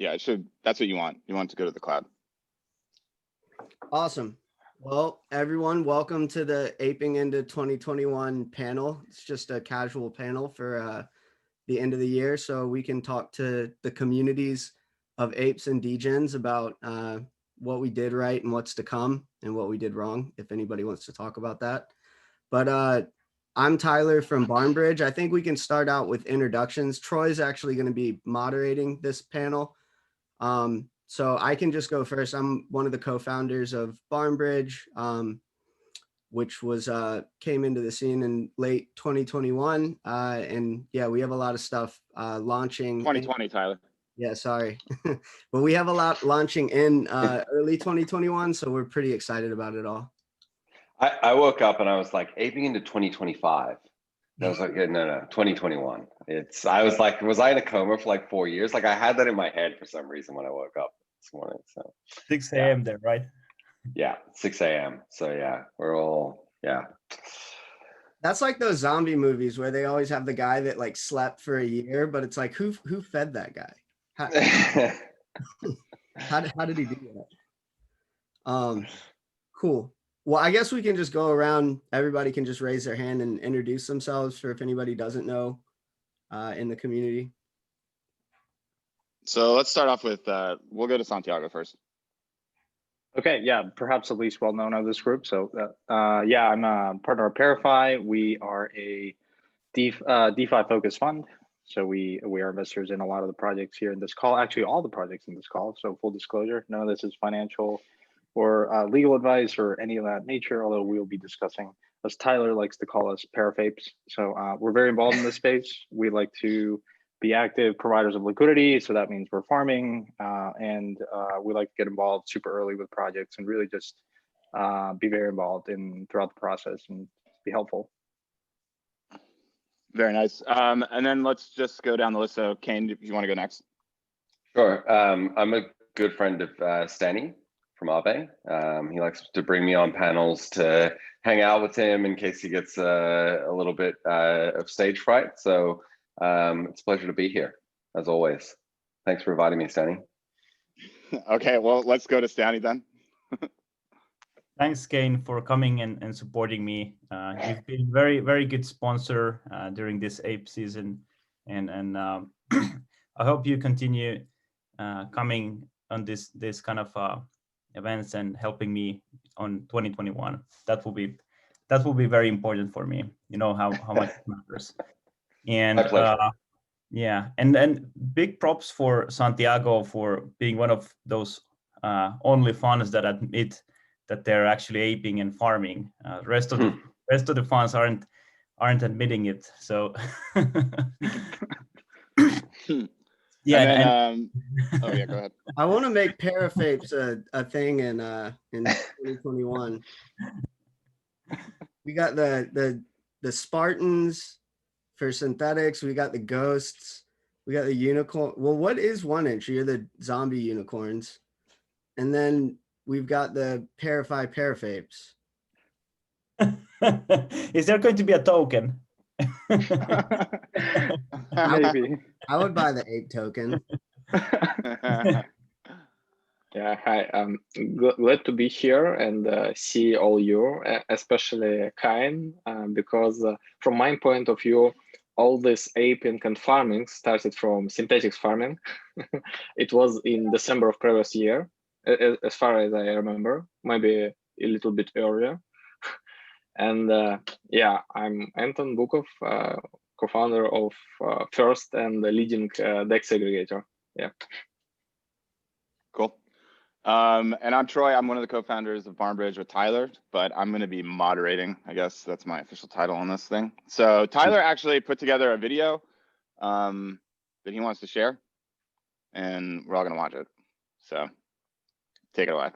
Yeah, it should. That's what you want. You want it to go to the cloud. Awesome. Well, everyone, welcome to the Aping into 2021 panel. It's just a casual panel for the end of the year, so we can talk to the communities of apes and degens about what we did right and what's to come and what we did wrong, if anybody wants to talk about that. But I'm Tyler from BarnBridge. I think we can start out with introductions. Troy's actually going to be moderating this panel. So I can just go first. I'm one of the co-founders of BarnBridge, which was came into the scene in late 2021. And yeah, we have a lot of stuff launching. 2020, Tyler. Yeah, sorry. But we have a lot launching in early 2021. So we're pretty excited about it all. I woke up and I was like, aping into 2025. And I was like, no, 2021. I was like, was I in a coma for like 4 years? Like I had that in my head for some reason when I woke up this morning. So 6 a.m. there, right? Yeah, 6 a.m. So yeah, we're all, yeah. That's like those zombie movies where they always have the guy that like slept for a year, but it's like, who fed that guy? How did he do that? Cool. Well, I guess we can just go around. Everybody can just raise their hand and introduce themselves for if anybody doesn't know in the community. So let's start off with, we'll go to Santiago first. Okay, yeah, perhaps the least well-known of this group. So yeah, I'm a partner of Parafi. We are a DeFi-focused fund. So we are investors in a lot of the projects here in this call, actually all the projects in this call. So full disclosure, none of this is financial or legal advice or any of that nature, although we'll be discussing, as Tyler likes to call us, parafapes. So we're very involved in this space. We like to be active providers of liquidity. So that means we're farming and we like to get involved super early with projects and really just be very involved throughout the process and be helpful. Very nice. And then let's just go down the list. So Kain, if you want to go next. Sure. I'm a good friend of Stani from Aave. He likes to bring me on panels to hang out with him in case he gets a little bit of stage fright. So it's a pleasure to be here, as always. Thanks for inviting me, Stani. Okay, well, let's go to Stani then. Thanks, Kain, for coming and supporting me. You've been very, very good sponsor during this ape season, and I hope you continue coming on this kind of events and helping me on 2021. That will be very important for me. You know how much it matters. And yeah, and big props for Santiago for being one of those only funds that admit that they're actually aping and farming. Rest of the funds aren't admitting it. So yeah. And then, oh yeah, go ahead. I want to make parafapes a thing in 2021. We got the Spartans for Synthetix. We got the ghosts. We got the unicorn. Well, what is 1 inch? You're the zombie unicorns. And then we've got the Parafi parafapes. Is there going to be a token? Maybe. I would buy the ape token. Yeah, hi. Glad to be here and see all you, especially Kain, because from my point of view, all this aping and farming started from Synthetix farming. It was in December of previous year, as far as I remember, maybe a little bit earlier. And yeah, I'm Anton Bukov, co-founder of First and the leading DEX aggregator. Yeah. Cool. And I'm Troy. I'm one of the co-founders of BarnBridge with Tyler, but I'm going to be moderating. I guess that's my official title on this thing. So Tyler actually put together a video that he wants to share, and we're all going to watch it. So take it away.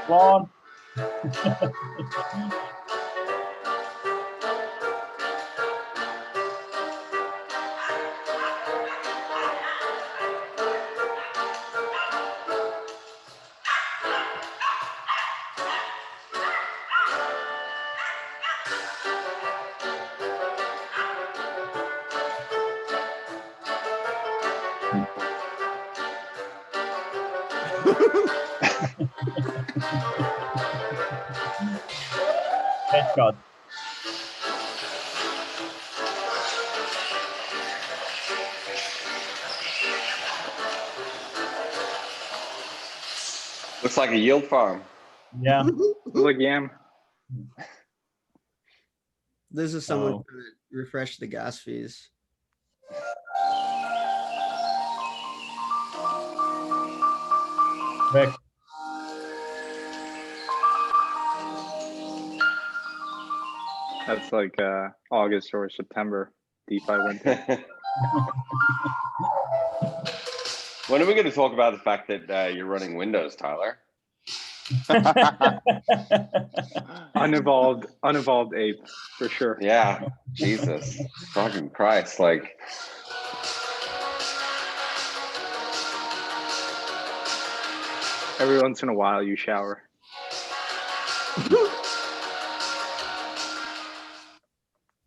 One. Headshot. Looks like a yield farm. Yeah. Look, Yam. This is someone Oh. trying to refresh the gas fees. Back. That's like August or September DeFi winter. When are we going to talk about the fact that you're running Windows, Tyler? Unevolved ape for sure. Yeah, Jesus, fucking Christ! Like, Every once in a while you shower.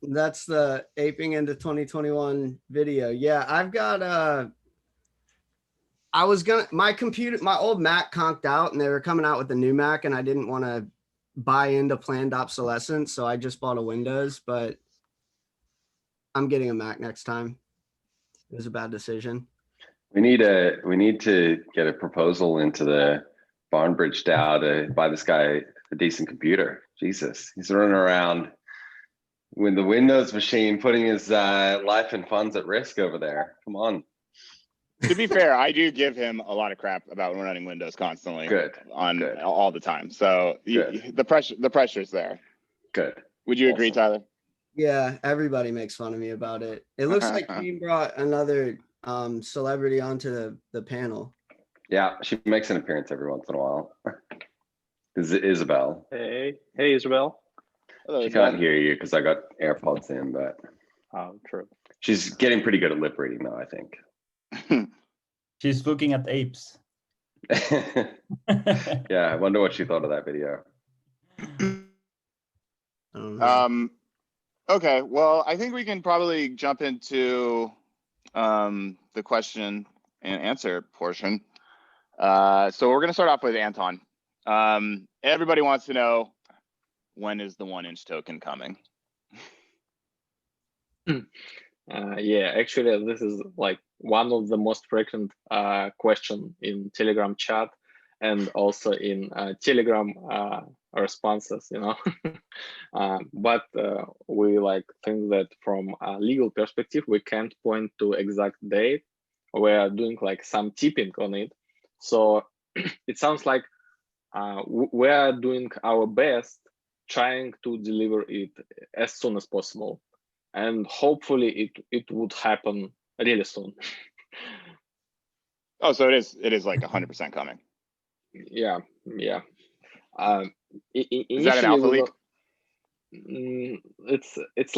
That's the aping into 2021 video. Yeah, I've got my old Mac conked out and they were coming out with a new Mac and I didn't want to buy into planned obsolescence, so I just bought a Windows, but I'm getting a Mac next time. It was a bad decision. we need to get a proposal into the BarnBridge DAO to buy this guy a decent computer. Jesus, he's running around with the Windows machine, putting his life and funds at risk over there. Come on. To be fair, I do give him a lot of crap about running Windows constantly Good. all the time. So the pressure's there. Good. Would you agree, Awesome. Tyler? Yeah, everybody makes fun of me about it. It looks like Kain brought another celebrity onto the panel. Yeah, she makes an appearance every once in a while. Is Isabel? Hey, Isabel. Hello, She Isabel. can't hear you because I got AirPods in, but Oh, true. she's getting pretty good at lip reading though, I think. She's looking at apes. Yeah, I wonder what she thought of that video. I don't know. Okay, well, I think we can probably jump into the question and answer portion. So we're going to start off with Anton. Everybody wants to know, when is the 1-inch token coming? Yeah, actually, this is like one of the most frequent question in Telegram chat and also in Telegram responses, you know. But we like think that from a legal perspective, we can't point to exact date. We are doing like some tipping on it. So it sounds like we are doing our best trying to deliver it as soon as possible. And hopefully it would happen really soon. Oh, so it is like 100% coming. Yeah. Is that an alpha leak? It's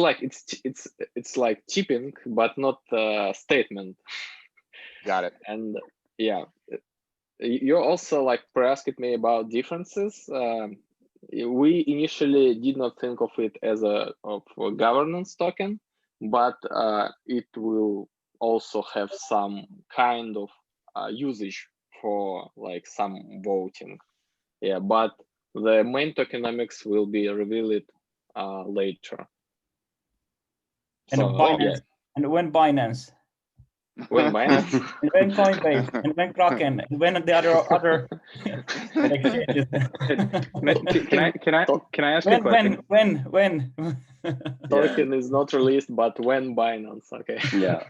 like tipping, but not a statement. Got it. And yeah, you also like asked me about differences. We initially did not think of it as a governance token, but it will also have some kind of usage for like some voting. Yeah, but the main tokenomics will be revealed later. And So, Binance. yeah. And when Binance. When Binance. And when Coinbase. And when Kraken. And when the other exchanges. Can I ask you a question? When? Token is not released, but when Binance? Okay. Yeah.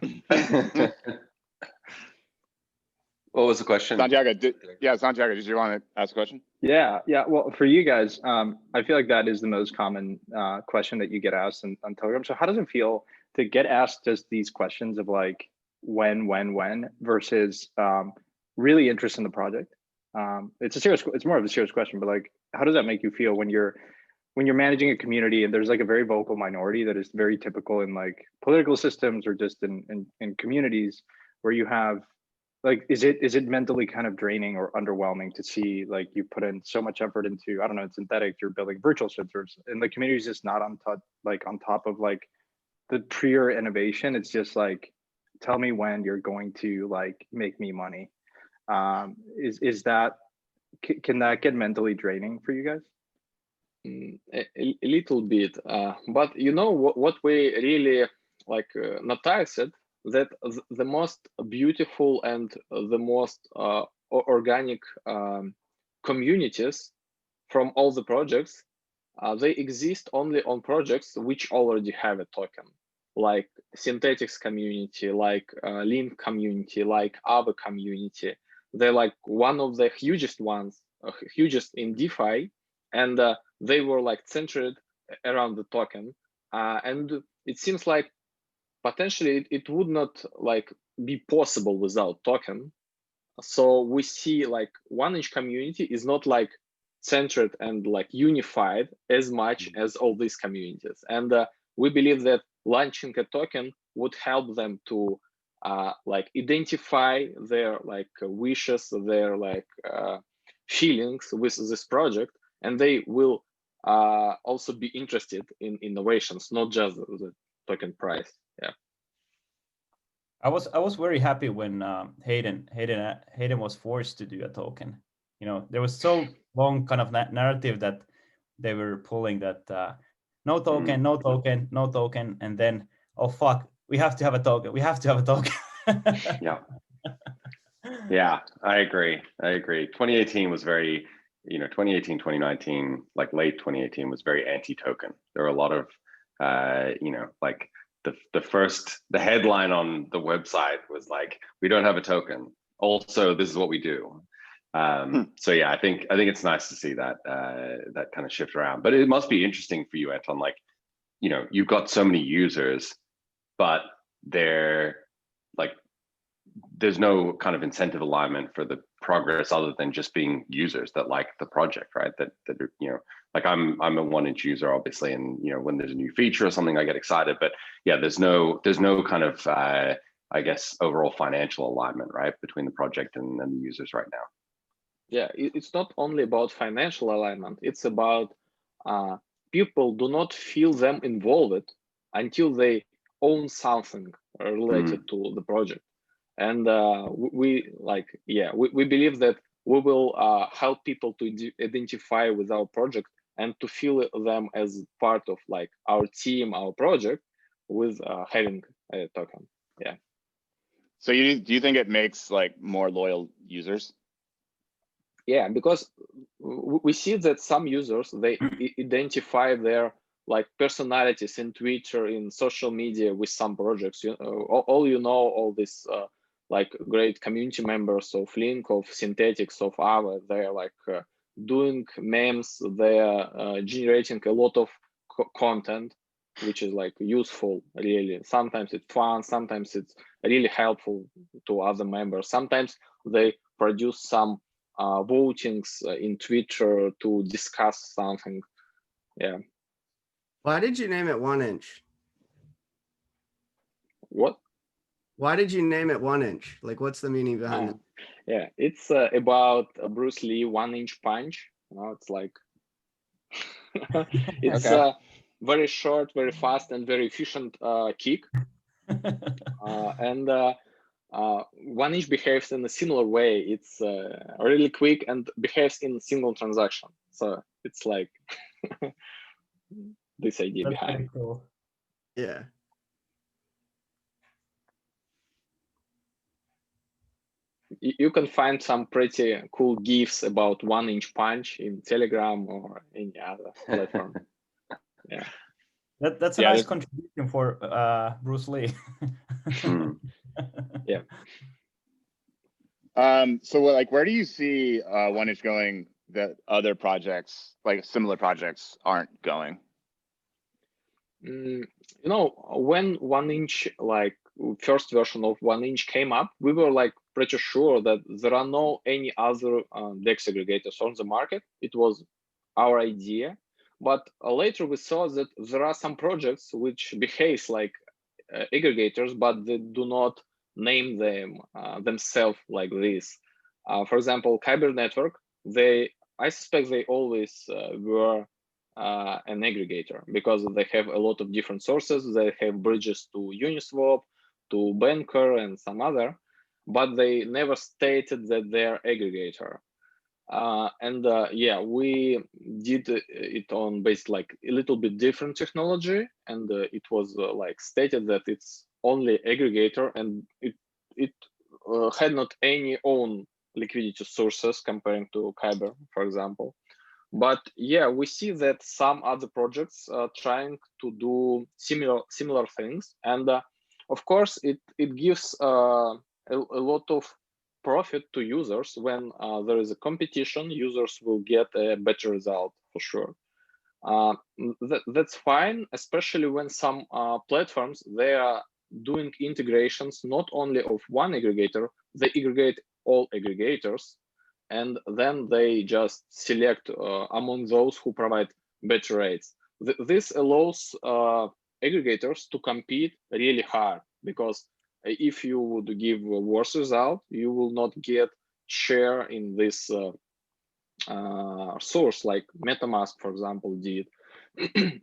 What was the question? Santiago, did you want to ask a question? Yeah. Well, for you guys, I feel like that is the most common question that you get asked on Telegram. So how does it feel to get asked just these questions of like when versus really interest in the project It's more of a serious question, but like, how does that make you feel when you're managing a community and there's like a very vocal minority that is very typical in like political systems or just in communities where you have like, is it mentally kind of draining or underwhelming to see like you put in so much effort into, I don't know, Synthetix, you're building virtual servers and the community is just not on top of like the pure innovation. It's just like, tell me when you're going to like make me money. Is that, can that get mentally draining for you guys? A little bit, but you know what we really like noticed that the most beautiful and the most organic communities from all the projects, they exist only on projects which already have a token, like Synthetix community, like Link community, like Aave community. They're like one of the hugest ones, hugest in DeFi, and they were like centered around the token. And it seems like potentially it would not like be possible without token. So we see like 1inch community is not like centered and like unified as much as all these communities. And we believe that launching a token would help them to like identify their like wishes, their like feelings with this project, and they will also be interested in innovations, not just the token price. Yeah. I was very happy when Hayden was forced to do a token. You know, there was so long kind of narrative that they were pulling that no token, no token, no token, and then oh fuck, we have to have a token. We have to have a token. Yeah. Yeah, I agree. 2018 was very, 2018, 2019, like late 2018 was very anti-token. There were a lot of, like the headline on the website was like, we don't have a token. Also, this is what we do. So yeah, I think it's nice to see that that kind of shift around. But it must be interesting for you, Anton. Like, you've got so many users, but they're like, there's no kind of incentive alignment for the progress other than just being users that like the project, right? That are, like I'm a 1inch user, obviously, and when there's a new feature or something, I get excited. But yeah, there's no kind of I guess overall financial alignment, right, between the project and the users right now. Yeah, it's not only about financial alignment. It's about people do not feel them involved until they own something related to the project. And we believe that we will help people to identify with our project and to feel them as part of like our team, our project, with having a token. Yeah. So do you think it makes like more loyal users? Yeah, because we see that some users, they identify their like personalities in Twitter, in social media with some projects. All this like great community members of Link, of Synthetix, of Aave, they're like doing memes, they're generating a lot of content, which is like useful, really. Sometimes it's fun, sometimes it's really helpful to other members. Sometimes they produce some votings in Twitter to discuss something. Yeah. Why did you name it 1inch? What? Why did you name it 1inch? Like, what's the meaning behind it? Yeah, it's about Bruce Lee 1inch punch. It's like it's a very short, very fast, and very efficient kick. And 1inch behaves in a similar way. It's really quick and behaves in single transaction. So it's like this idea That's behind. pretty cool. Yeah. You can find some pretty cool GIFs about 1inch punch in Telegram or any other platform. Yeah. That's a nice contribution for Bruce Lee. Yeah. So like, where do you see 1inch going that other projects, like similar projects, aren't going? When 1inch like first version of 1inch came up, we were like pretty sure that there are no any other DEX aggregators on the market. It was our idea, but later we saw that there are some projects which behave like aggregators, but they do not name them themselves like this. For example, Kyber Network, I suspect they always were an aggregator because they have a lot of different sources. They have bridges to Uniswap, to Banker, and some other, but they never stated that they're aggregator. Yeah, we did it on based like a little bit different technology, and it was like stated that it's only aggregator, and it had not any own liquidity sources comparing to Kyber, for example. But yeah, we see that some other projects are trying to do similar things, and of course it gives a lot of profit to users. When there is a competition, users will get a better result for sure. That's fine, especially when some platforms, they are doing integrations not only of one aggregator, they aggregate all aggregators, and then they just select among those who provide better rates. This allows aggregators to compete really hard, because if you would give a worse result, you will not get share in this source like MetaMask, for example, did,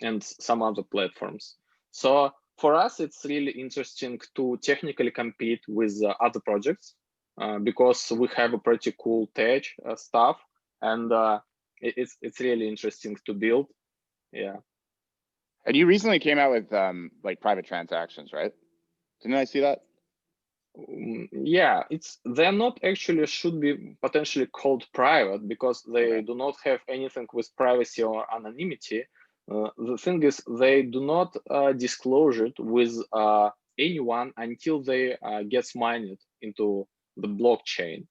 and some other platforms. So for us, it's really interesting to technically compete with other projects because we have a pretty cool tech stuff, and it's really interesting to build. Yeah. And you recently came out with like private transactions, right? Didn't I see that? Yeah, they're not actually should be potentially called private because they do not have anything with privacy or anonymity. The thing is, they do not disclose it with anyone until they gets mined into the blockchain.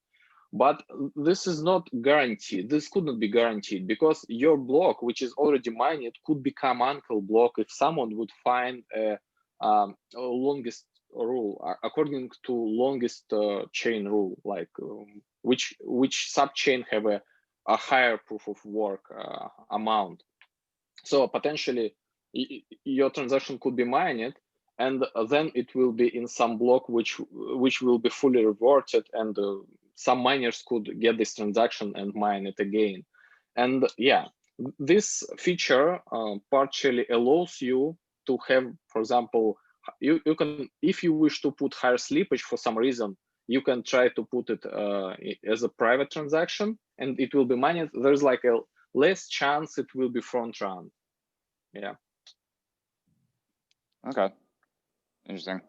But this is not guaranteed. This could not be guaranteed because your block, which is already mined, could become uncle block if someone would find a longest rule according to longest chain rule, like which subchain have a higher proof of work amount. So potentially your transaction could be mined, and then it will be in some block which will be fully reverted, and some miners could get this transaction and mine it again. And yeah, this feature partially allows you to have, for example, you can, if you wish to put higher slippage for some reason, you can try to put it as a private transaction, and it will be mined. There's like a less chance it will be front run. Yeah. Okay. Interesting.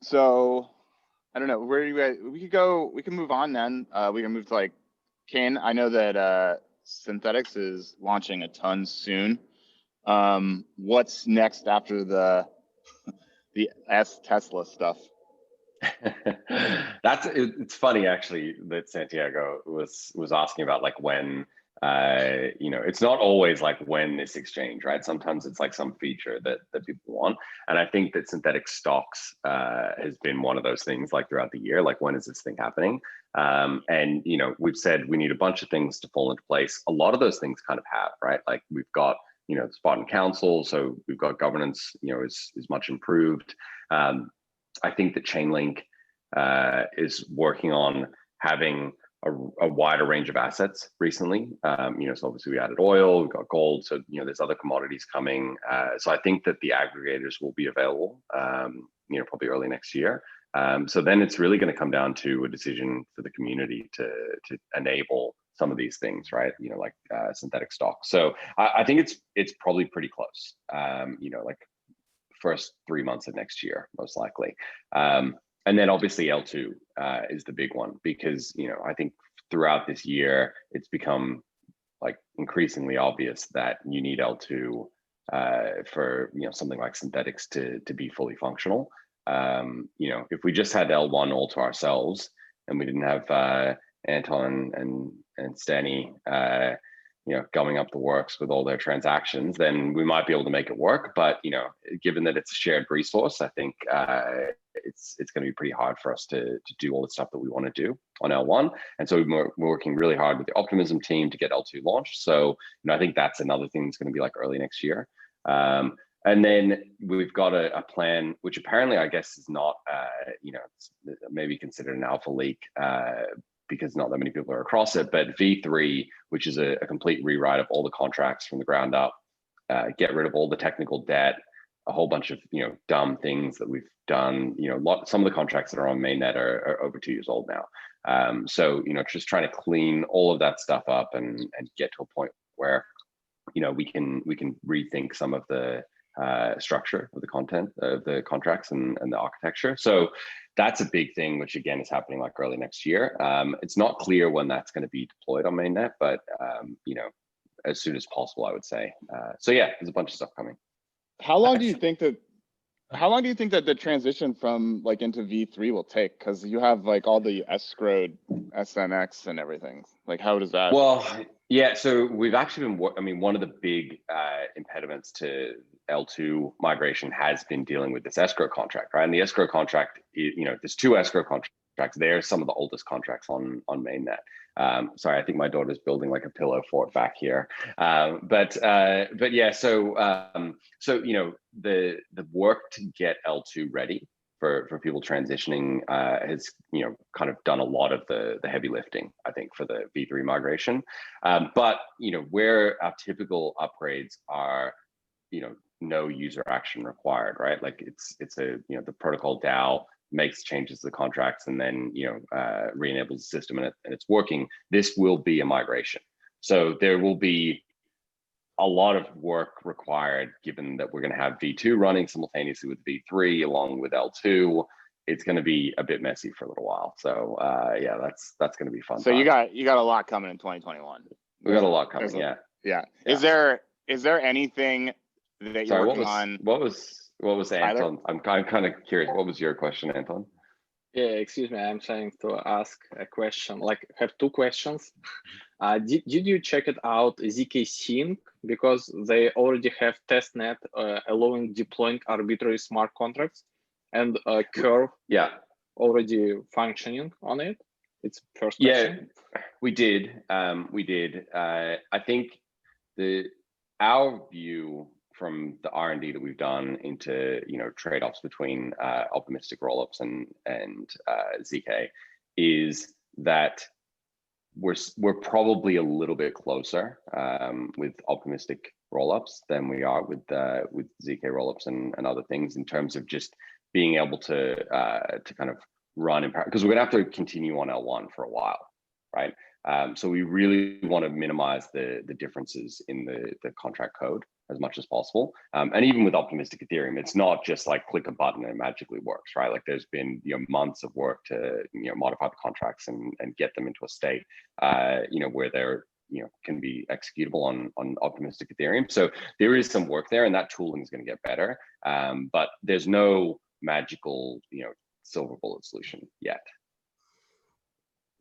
So I don't know where you guys. We can move on then. We can move to like Kain. I know that Synthetix is launching a ton soon. What's next after the Tesla stuff? It's funny actually that Santiago was asking about like when it's not always like when this exchange, right? Sometimes it's like some feature that people want, and I think that Synthetix stocks has been one of those things like throughout the year, like when is this thing happening? And we've said we need a bunch of things to fall into place. A lot of those things kind of have, right? Like we've got the Spartan Council, so we've got governance is much improved. I think that Chainlink is working on having a wider range of assets recently. So obviously we added oil, we've got gold, so there's other commodities coming. So I think that the aggregators will be available, probably early next year. So then it's really going to come down to a decision for the community to enable some of these things, right? Like Synthetix stocks. So I think it's probably pretty close. Like first 3 months of next year, most likely. And then obviously L2 is the big one because, I think throughout this year, it's become like increasingly obvious that you need L2 for, something like Synthetix to be fully functional. If we just had L1 all to ourselves and we didn't have Anton and Stani gumming up the works with all their transactions, then we might be able to make it work. But given that it's a shared resource, I think it's going to be pretty hard for us to do all the stuff that we want to do on L1. And so we're working really hard with the Optimism team to get L2 launched. So I think that's another thing that's going to be like early next year. And then we've got a plan, which apparently I guess is not, it's maybe considered an alpha leak because not that many people are across it, but V3, which is a complete rewrite of all the contracts from the ground up, get rid of all the technical debt, a whole bunch of, dumb things that we've done. Some of the contracts that are on mainnet are over 2 years old now. So, just trying to clean all of that stuff up and get to a point where, we can rethink some of the structure of the content of the contracts and the architecture. So that's a big thing, which again is happening like early next year. It's not clear when that's going to be deployed on mainnet, but as soon as possible, I would say. So yeah, there's a bunch of stuff coming. How long do you think that the transition from like into V3 will take? Because you have like all the escrowed SNX and everything. Like, how does that? Well, yeah. So we've actually been. One of the big impediments to L2 migration has been dealing with this escrow contract, right? And the escrow contract, there's 2 escrow contracts. They're some of the oldest contracts on mainnet. Sorry, I think my daughter's building like a pillow fort back here. But yeah, so the work to get L2 ready for people transitioning has kind of done a lot of the heavy lifting, I think, for the V3 migration. But where our typical upgrades are, no user action required, right? Like it's a the protocol DAO makes changes to the contracts and then re-enables the system and it's working. This will be a migration, so there will be a lot of work required, given that we're going to have V2 running simultaneously with V3 along with L2. It's going to be a bit messy for a little while. So yeah, that's going to be fun. So you got a lot coming in 2021. We got a lot coming. Yeah. Is there anything that you're working on? What was Anton? I'm kind of curious. What was your question, Anton? Yeah, excuse me. I'm trying to ask a question. Like, I have 2 questions. Did you check it out, ZK Sync, because they already have testnet allowing deploying arbitrary smart contracts, and Curve already functioning on it? It's first question. Yeah, we did. I think our view from the R&D that we've done into trade-offs between optimistic rollups and ZK is that we're probably a little bit closer with optimistic rollups than we are with ZK rollups and other things, in terms of just being able to kind of run in parallel, because we're gonna have to continue on L1 for a while, right? So we really want to minimize the differences in the contract code as much as possible. And even with optimistic Ethereum, it's not just like click a button and it magically works, right? Like there's been months of work to modify the contracts and get them into a state where they're can be executable on optimistic Ethereum. So there is some work there, and that tooling is going to get better. But there's no magical silver bullet solution yet.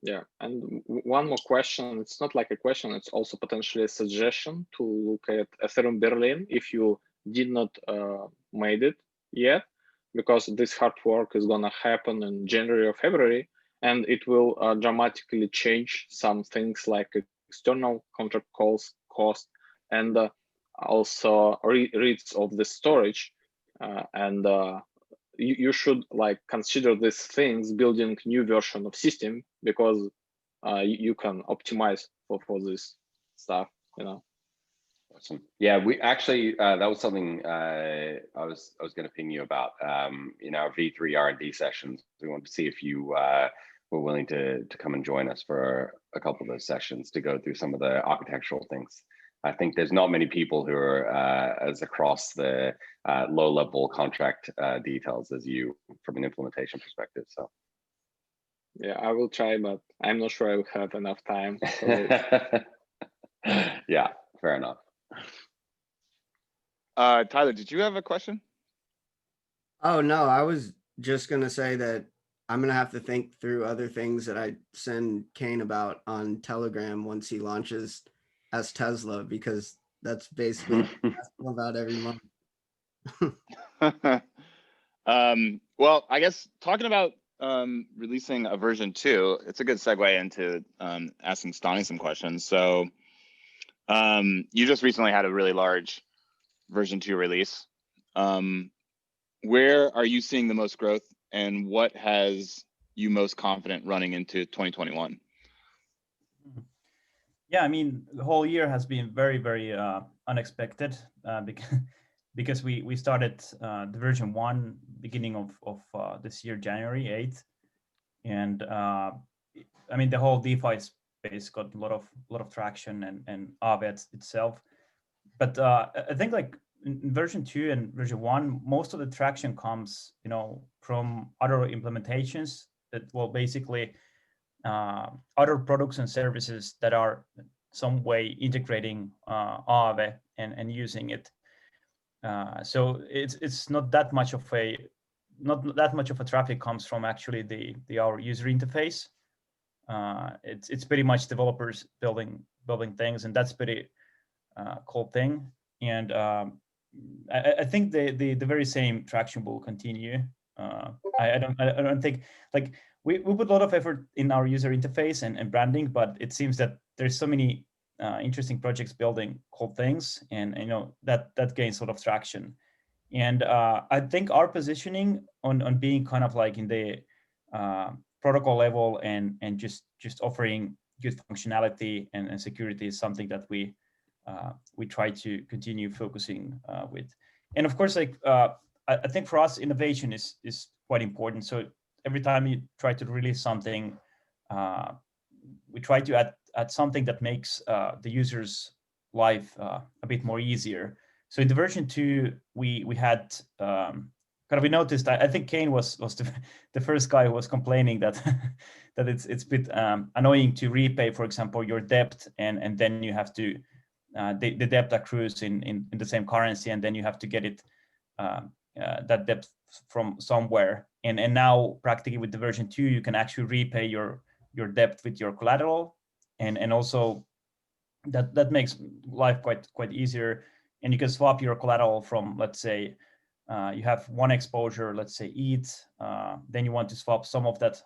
Yeah, and one more question. It's not like a question, it's also potentially a suggestion to look at Ethereum Berlin if you did not made it yet, because this hard work is gonna happen in January or February, and it will dramatically change some things like external contract calls, cost, and also reads of the storage. And you should like consider these things building new version of system, because you can optimize for this stuff, Awesome. Yeah, we actually that was something I was going to ping you about in our V3 R&D sessions. We wanted to see if you were willing to come and join us for a couple of those sessions to go through some of the architectural things. I think there's not many people who are as across the low-level contract details as you from an implementation perspective. So, yeah, I will try, but I'm not sure I will have enough time for it. Yeah, fair enough. Tyler, did you have a question? Oh no, I was just gonna say that I'm gonna have to think through other things that I send Kain about on Telegram once he launches as Tesla, because that's basically what I ask them about every month. Well, I guess talking about releasing a version 2, it's a good segue into asking Stani some questions. So you just recently had a really large version 2 release. Where are you seeing the most growth, and what has you most confident running into 2021? Yeah, I mean, the whole year has been very, very unexpected because we started the version 1 beginning of this year, January 8th, and I mean the whole DeFi space got a lot of traction, and Aave itself. But I think like in version 2 and version 1, most of the traction comes, from other implementations that will basically other products and services that are some way integrating Aave and using it. So it's not that much of a traffic comes from actually our user interface. It's pretty much developers building things, and that's pretty cool thing. And I think the very same traction will continue. I don't think like we put a lot of effort in our user interface and branding, but it seems that there's so many interesting projects building cool things, and that gains a lot of traction. And I think our positioning on being kind of like in the protocol level and just offering good functionality and security is something that we try to continue focusing with. And of course, like I think for us, innovation is quite important. So every time you try to release something, we try to add something that makes the user's life a bit more easier. So in the version 2, we had we noticed. I think Kain was the first guy who was complaining that that it's a bit annoying to repay, for example, your debt, and then you have to the debt accrues in the same currency, and then you have to get it that debt from somewhere. And now practically with the version 2, you can actually repay your debt with your collateral, and also that makes life quite easier. And you can swap your collateral from, let's say, you have one exposure, let's say ETH, then you want to swap some of that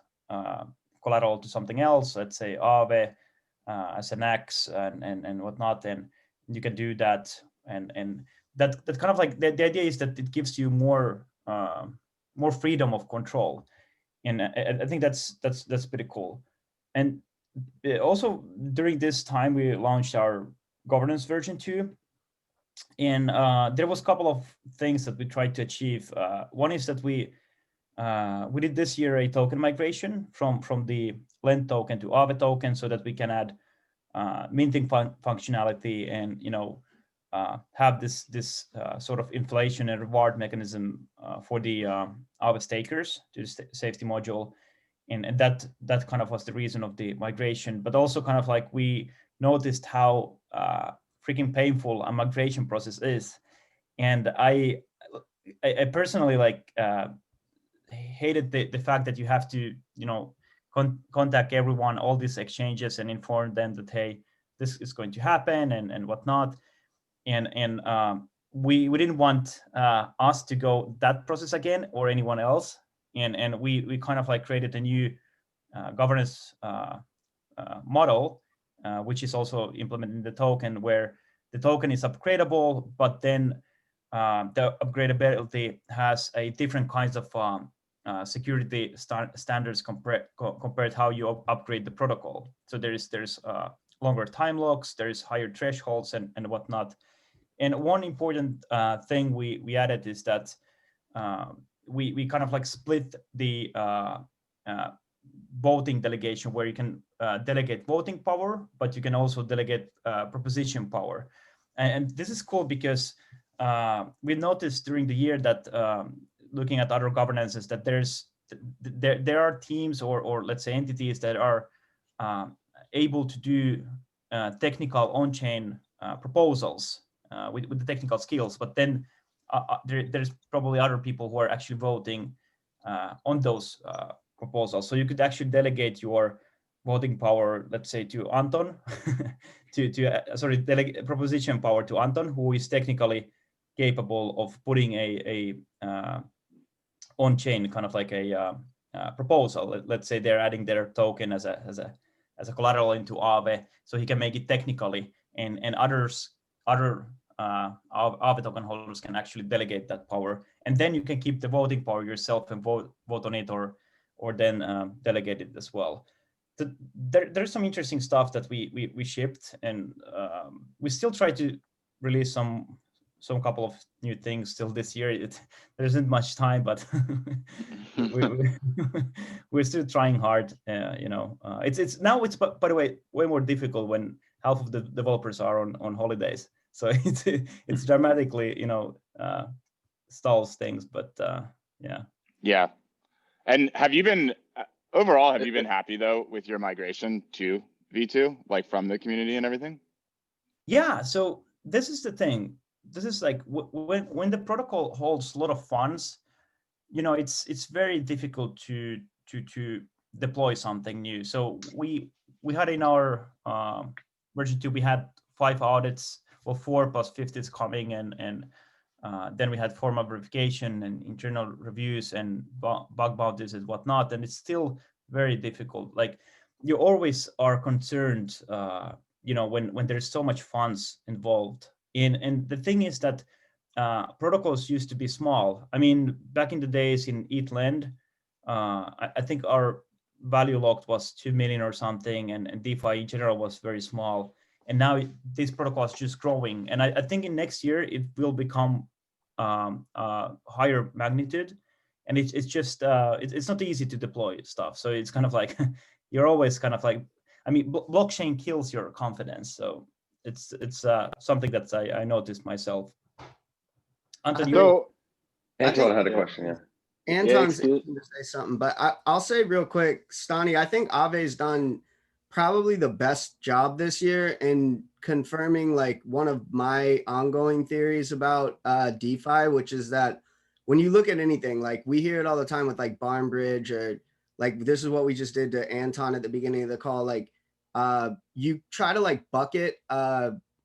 collateral to something else, let's say Aave as an X and whatnot, and you can do that. And that kind of like the idea is that it gives you more freedom of control, and I think that's pretty cool. And also during this time we launched our governance version 2, and there was a couple of things that we tried to achieve. One is that we did this year a token migration from the Lend token to Aave token, so that we can add minting functionality and have this sort of inflation and reward mechanism for the Aave stakers to the safety module, and that kind of was the reason of the migration. But also kind of like we noticed how freaking painful a migration process is, and I personally like hated the fact that you have to contact everyone, all these exchanges, and inform them that, hey, this is going to happen and whatnot. And we didn't want us to go that process again, or anyone else. And we kind of like created a new governance model, which is also implemented in the token, where the token is upgradable, but then the upgradability has a different kinds of security standards compared how you upgrade the protocol. So there's longer time locks, there's higher thresholds and whatnot. And one important thing we added is that we kind of like split the voting delegation, where you can delegate voting power, but you can also delegate proposition power. And this is cool because we noticed during the year that looking at other governances, that there are teams or let's say entities that are able to do technical on-chain proposals with the technical skills, but then there's probably other people who are actually voting on those proposals. So you could actually delegate your voting power, let's say, to Anton, delegate proposition power to Anton, who is technically capable of putting a on-chain kind of like a proposal. Let's say they're adding their token as a collateral into Aave, so he can make it technically, and other Aave token holders can actually delegate that power, and then you can keep the voting power yourself and vote on it, or then delegate it as well. There's some interesting stuff that we shipped, and we still try to release some couple of new things still this year. There isn't much time, but we're still trying hard. It's now, by the way, way more difficult when half of the developers are on holidays, so it's dramatically stalls things. But yeah. And have you been overall? Have you been happy though with your migration to V2, like from the community and everything? Yeah. So this is the thing. This is like when the protocol holds a lot of funds, it's very difficult to deploy something new. So we had in our version 2, we had 5 audits, well, 4 plus 5th is coming, and then we had formal verification and internal reviews and bug bounties and whatnot, and it's still very difficult. Like, you always are concerned, when there's so much funds involved. And the thing is that protocols used to be small. I mean, back in the days in ETHLend, I think our value locked was 2 million or something, and DeFi in general was very small. And now this protocol is just growing. And I think in next year, it will become higher magnitude. And it's just, it's not easy to deploy stuff. So it's kind of like, you're always kind of like, I mean, blockchain kills your confidence. So it's something that I noticed myself. Anton, Anton had a question, yeah. Anton's going to say something, but I'll say real quick, Stani, I think Aave's done probably the best job this year in confirming like one of my ongoing theories about DeFi, which is that when you look at anything, like we hear it all the time with like BarnBridge, or like this is what we just did to Anton at the beginning of the call, like you try to like bucket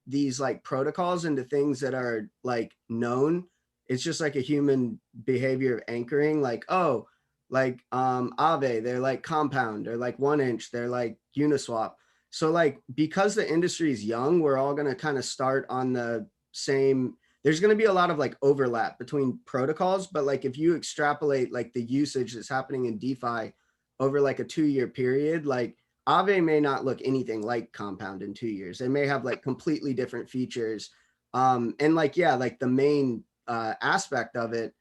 these like protocols into things that are like known. It's just like a human behavior of anchoring, like, oh, like Aave, they're like Compound, they're like 1inch, they're like Uniswap. So like, because the industry is young, we're all going to kind of start on the same, there's going to be a lot of like overlap between protocols, but like if you extrapolate like the usage that's happening in DeFi over like a 2-year period, like Aave may not look anything like Compound in 2 years. They may have like completely different features. And like, yeah, like the main aspect of it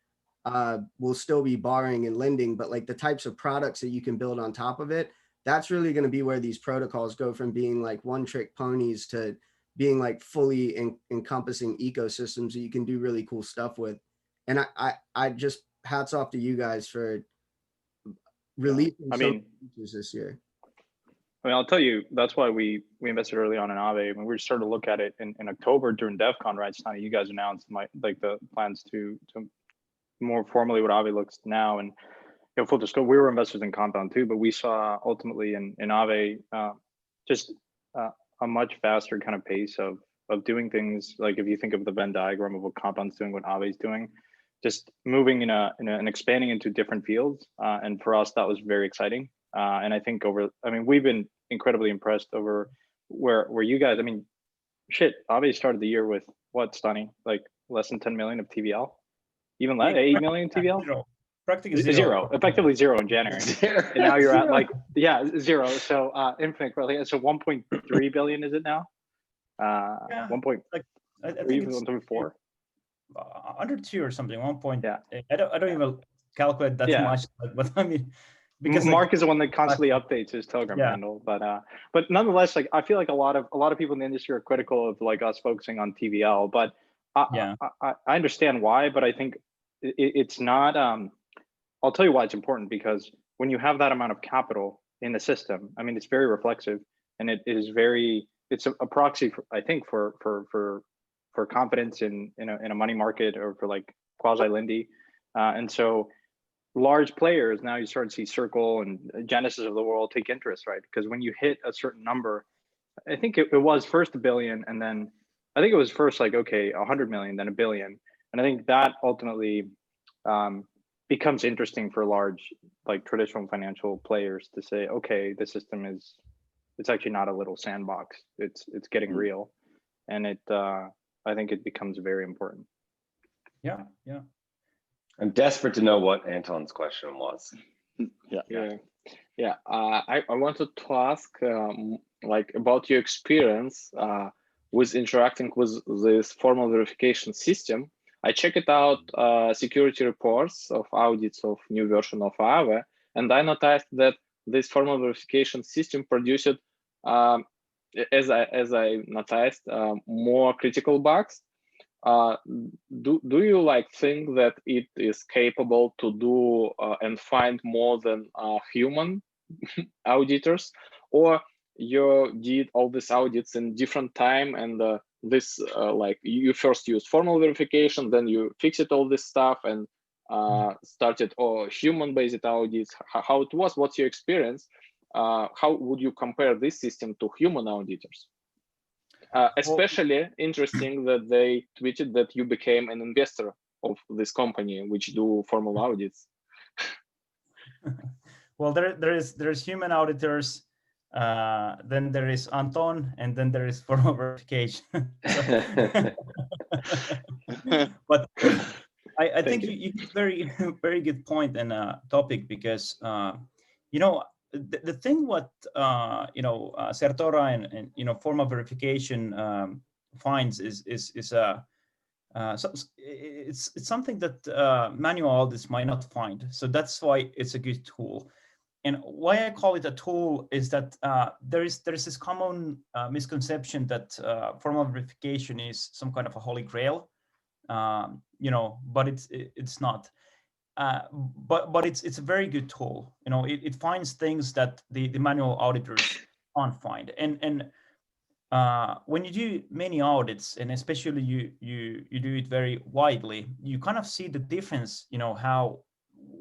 will still be borrowing and lending, but like the types of products that you can build on top of it, that's really going to be where these protocols go from being like one-trick ponies to being like fully encompassing ecosystems that you can do really cool stuff with. And I just hats off to you guys for releasing features this year. I mean, I'll tell you, that's why we invested early on in Aave. When we started to look at it in October during DEF CON, right, Stani, you guys announced the plans to more formally what Aave looks now. And full disclosure, we were investors in Compound too, but we saw ultimately in Aave just a much faster kind of pace of doing things. Like if you think of the Venn diagram of what Compound's doing, what Aave's doing, just moving and expanding into different fields. And for us, that was very exciting. And I think we've been incredibly impressed over where you guys, I mean, shit, Aave started the year with what, Stani? Like less than 10 million of TVL? Even less, 8 million TVL? Zero. Practically zero, effectively zero in January. And now you're at like, yeah, zero. So infinite growth. So 1.3 billion is it now? 1.3, like, I think it's 1.4. Under 2 or something. 1 point. Yeah. I don't even calculate that much, but I mean, because Mark is the one that constantly updates his Telegram handle, but nonetheless, like I feel like a lot of people in the industry are critical of like us focusing on TVL, but I understand why, but I think it's not. I'll tell you why it's important, because when you have that amount of capital in the system, I mean, it's very reflexive, and it's a proxy for, I think, for confidence in a money market, or for like quasi-Lindy, and so large players, now you start to see Circle and Genesis of the world take interest, right? Because when you hit a certain number, I think it was first a billion, and then I think it was first like, okay, 100 million, then a billion. And I think that ultimately becomes interesting for large, like traditional financial players to say, okay, the system is, it's actually not a little sandbox. It's getting real. And I think it becomes very important. Yeah, yeah. I'm desperate to know what Anton's question was. I wanted to ask like about your experience with interacting with this formal verification system. I checked out security reports of audits of new version of Aave, and I noticed that this formal verification system produced, as I noticed, more critical bugs. Do you like think that it is capable to do and find more than human auditors, or you did all these audits in different time, and this like you first used formal verification, then you fixed all this stuff and started human-based audits? How it was? What's your experience? How would you compare this system to human auditors? Especially interesting that they tweeted that you became an investor of this company, which do formal audits. Well, there's human auditors, then there is Anton, and then there is formal verification. But I think you very very good point and topic, because you know, the thing what Certora and formal verification finds is so it's something that manual audits might not find. So that's why it's a good tool. And why I call it a tool is that there's this common misconception that formal verification is some kind of a holy grail, but it's not. But it's a very good tool. It finds things that the manual auditors can't find. And when you do many audits, and especially you do it very widely, you kind of see the difference. How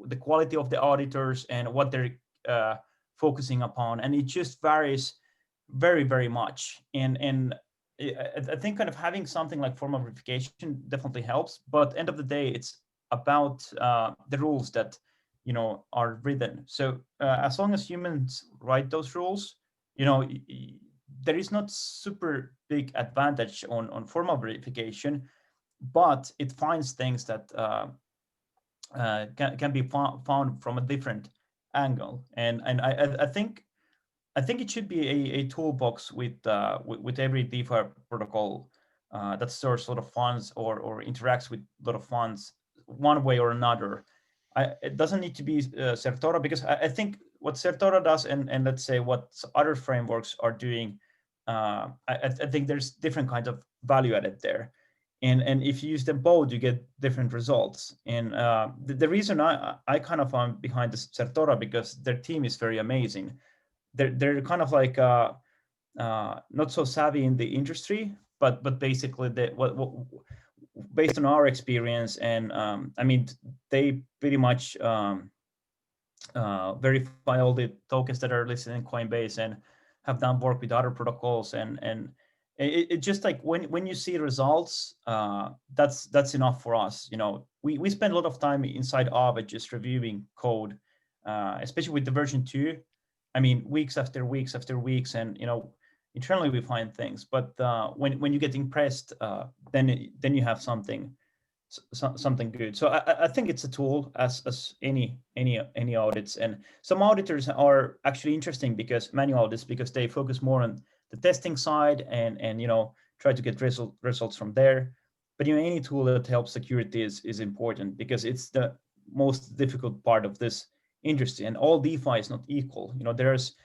the quality of the auditors and what they're focusing upon, and it just varies very, very much. And I think kind of having something like formal verification definitely helps, but end of the day, it's about the rules that are written. So as long as humans write those rules, there is not super big advantage on formal verification, but it finds things that can be found from a different angle. And I think it should be a toolbox with every DeFi protocol that stores a lot of funds or interacts with a lot of funds one way or another. It doesn't need to be Certora, because I think what Certora does and let's say what other frameworks are doing, I think there's different kinds of value added there. And if you use them both, you get different results. And the reason I kind of am behind the Certora, because their team is very amazing. They're kind of like not so savvy in the industry, but basically based on our experience, and I mean, they pretty much verify all the tokens that are listed in Coinbase and have done work with other protocols, and it just like when you see results, that's enough for us. We spend a lot of time inside Aave just reviewing code, especially with the version 2. I mean, weeks after weeks after weeks, and internally we find things. But when you get impressed, then you have something good. So I think it's a tool as any audits. And some auditors are actually interesting because manual audits, because they focus more on the testing side and try to get results from there. But any tool that helps security is important, because it's the most difficult part of this industry, and all DeFi is not equal. There's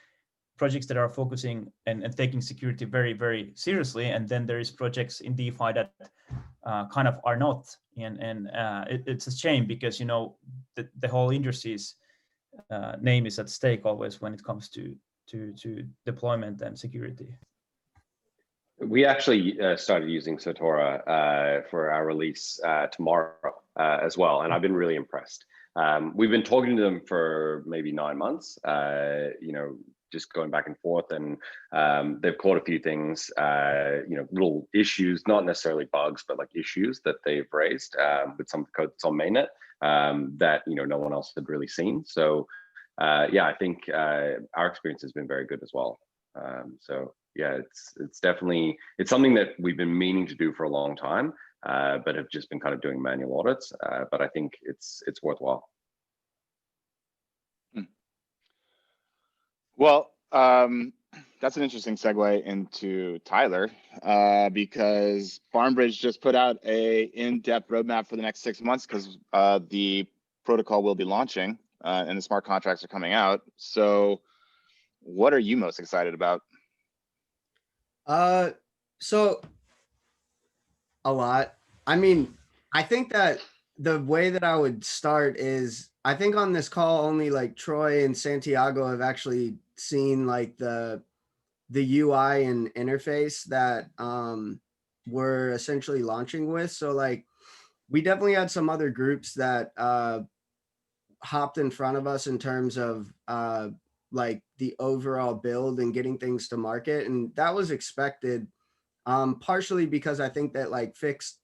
projects that are focusing and taking security very, very seriously, and then there is projects in DeFi that kind of are not, and it's a shame, because the whole industry's name is at stake always when it comes to deployment and security. We actually started using Certora for our release tomorrow as well, and I've been really impressed. We've been talking to them for maybe 9 months, you know, just going back and forth, and they've caught a few things, you know, little issues, not necessarily bugs, but like issues that they've raised with some of the code that's on mainnet that, you know, no one else had really seen. So yeah, I think our experience has been very good as well. So yeah, it's definitely, it's something that we've been meaning to do for a long time, but have just been kind of doing manual audits. But I think it's worthwhile. Well, that's an interesting segue into Tyler, because BarnBridge just put out a in-depth roadmap for the next 6 months, because the protocol will be launching and the smart contracts are coming out. So what are you most excited about? So a lot. I mean, I think that the way that I would start is, I think on this call only like Troy and Santiago have actually seen like the UI and interface that we're essentially launching with. So like we definitely had some other groups that hopped in front of us in terms of like the overall build and getting things to market, and that was expected, partially because I think that like fixed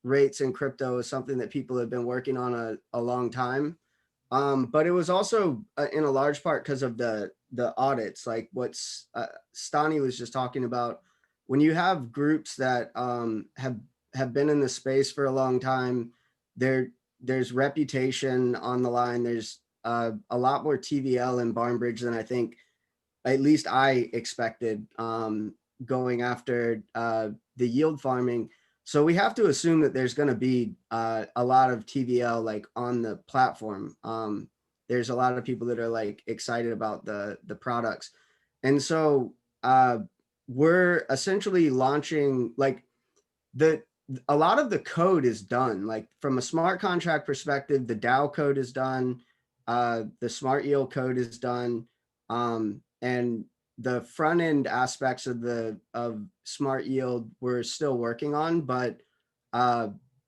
rates in crypto is something that people have been working on a long time. But it was also in a large part because of the audits, like what's Stani was just talking about. When you have groups that have been in the space for a long time, there's reputation on the line. There's a lot more TVL in BarnBridge than I think, at least I expected, going after the yield farming. So we have to assume that there's going to be a lot of TVL like on the platform. There's a lot of people that are like excited about the products, and so we're essentially launching like a lot of the code is done. Like from a smart contract perspective, the DAO code is done, the smart yield code is done, and the front end aspects of smart yield we're still working on, but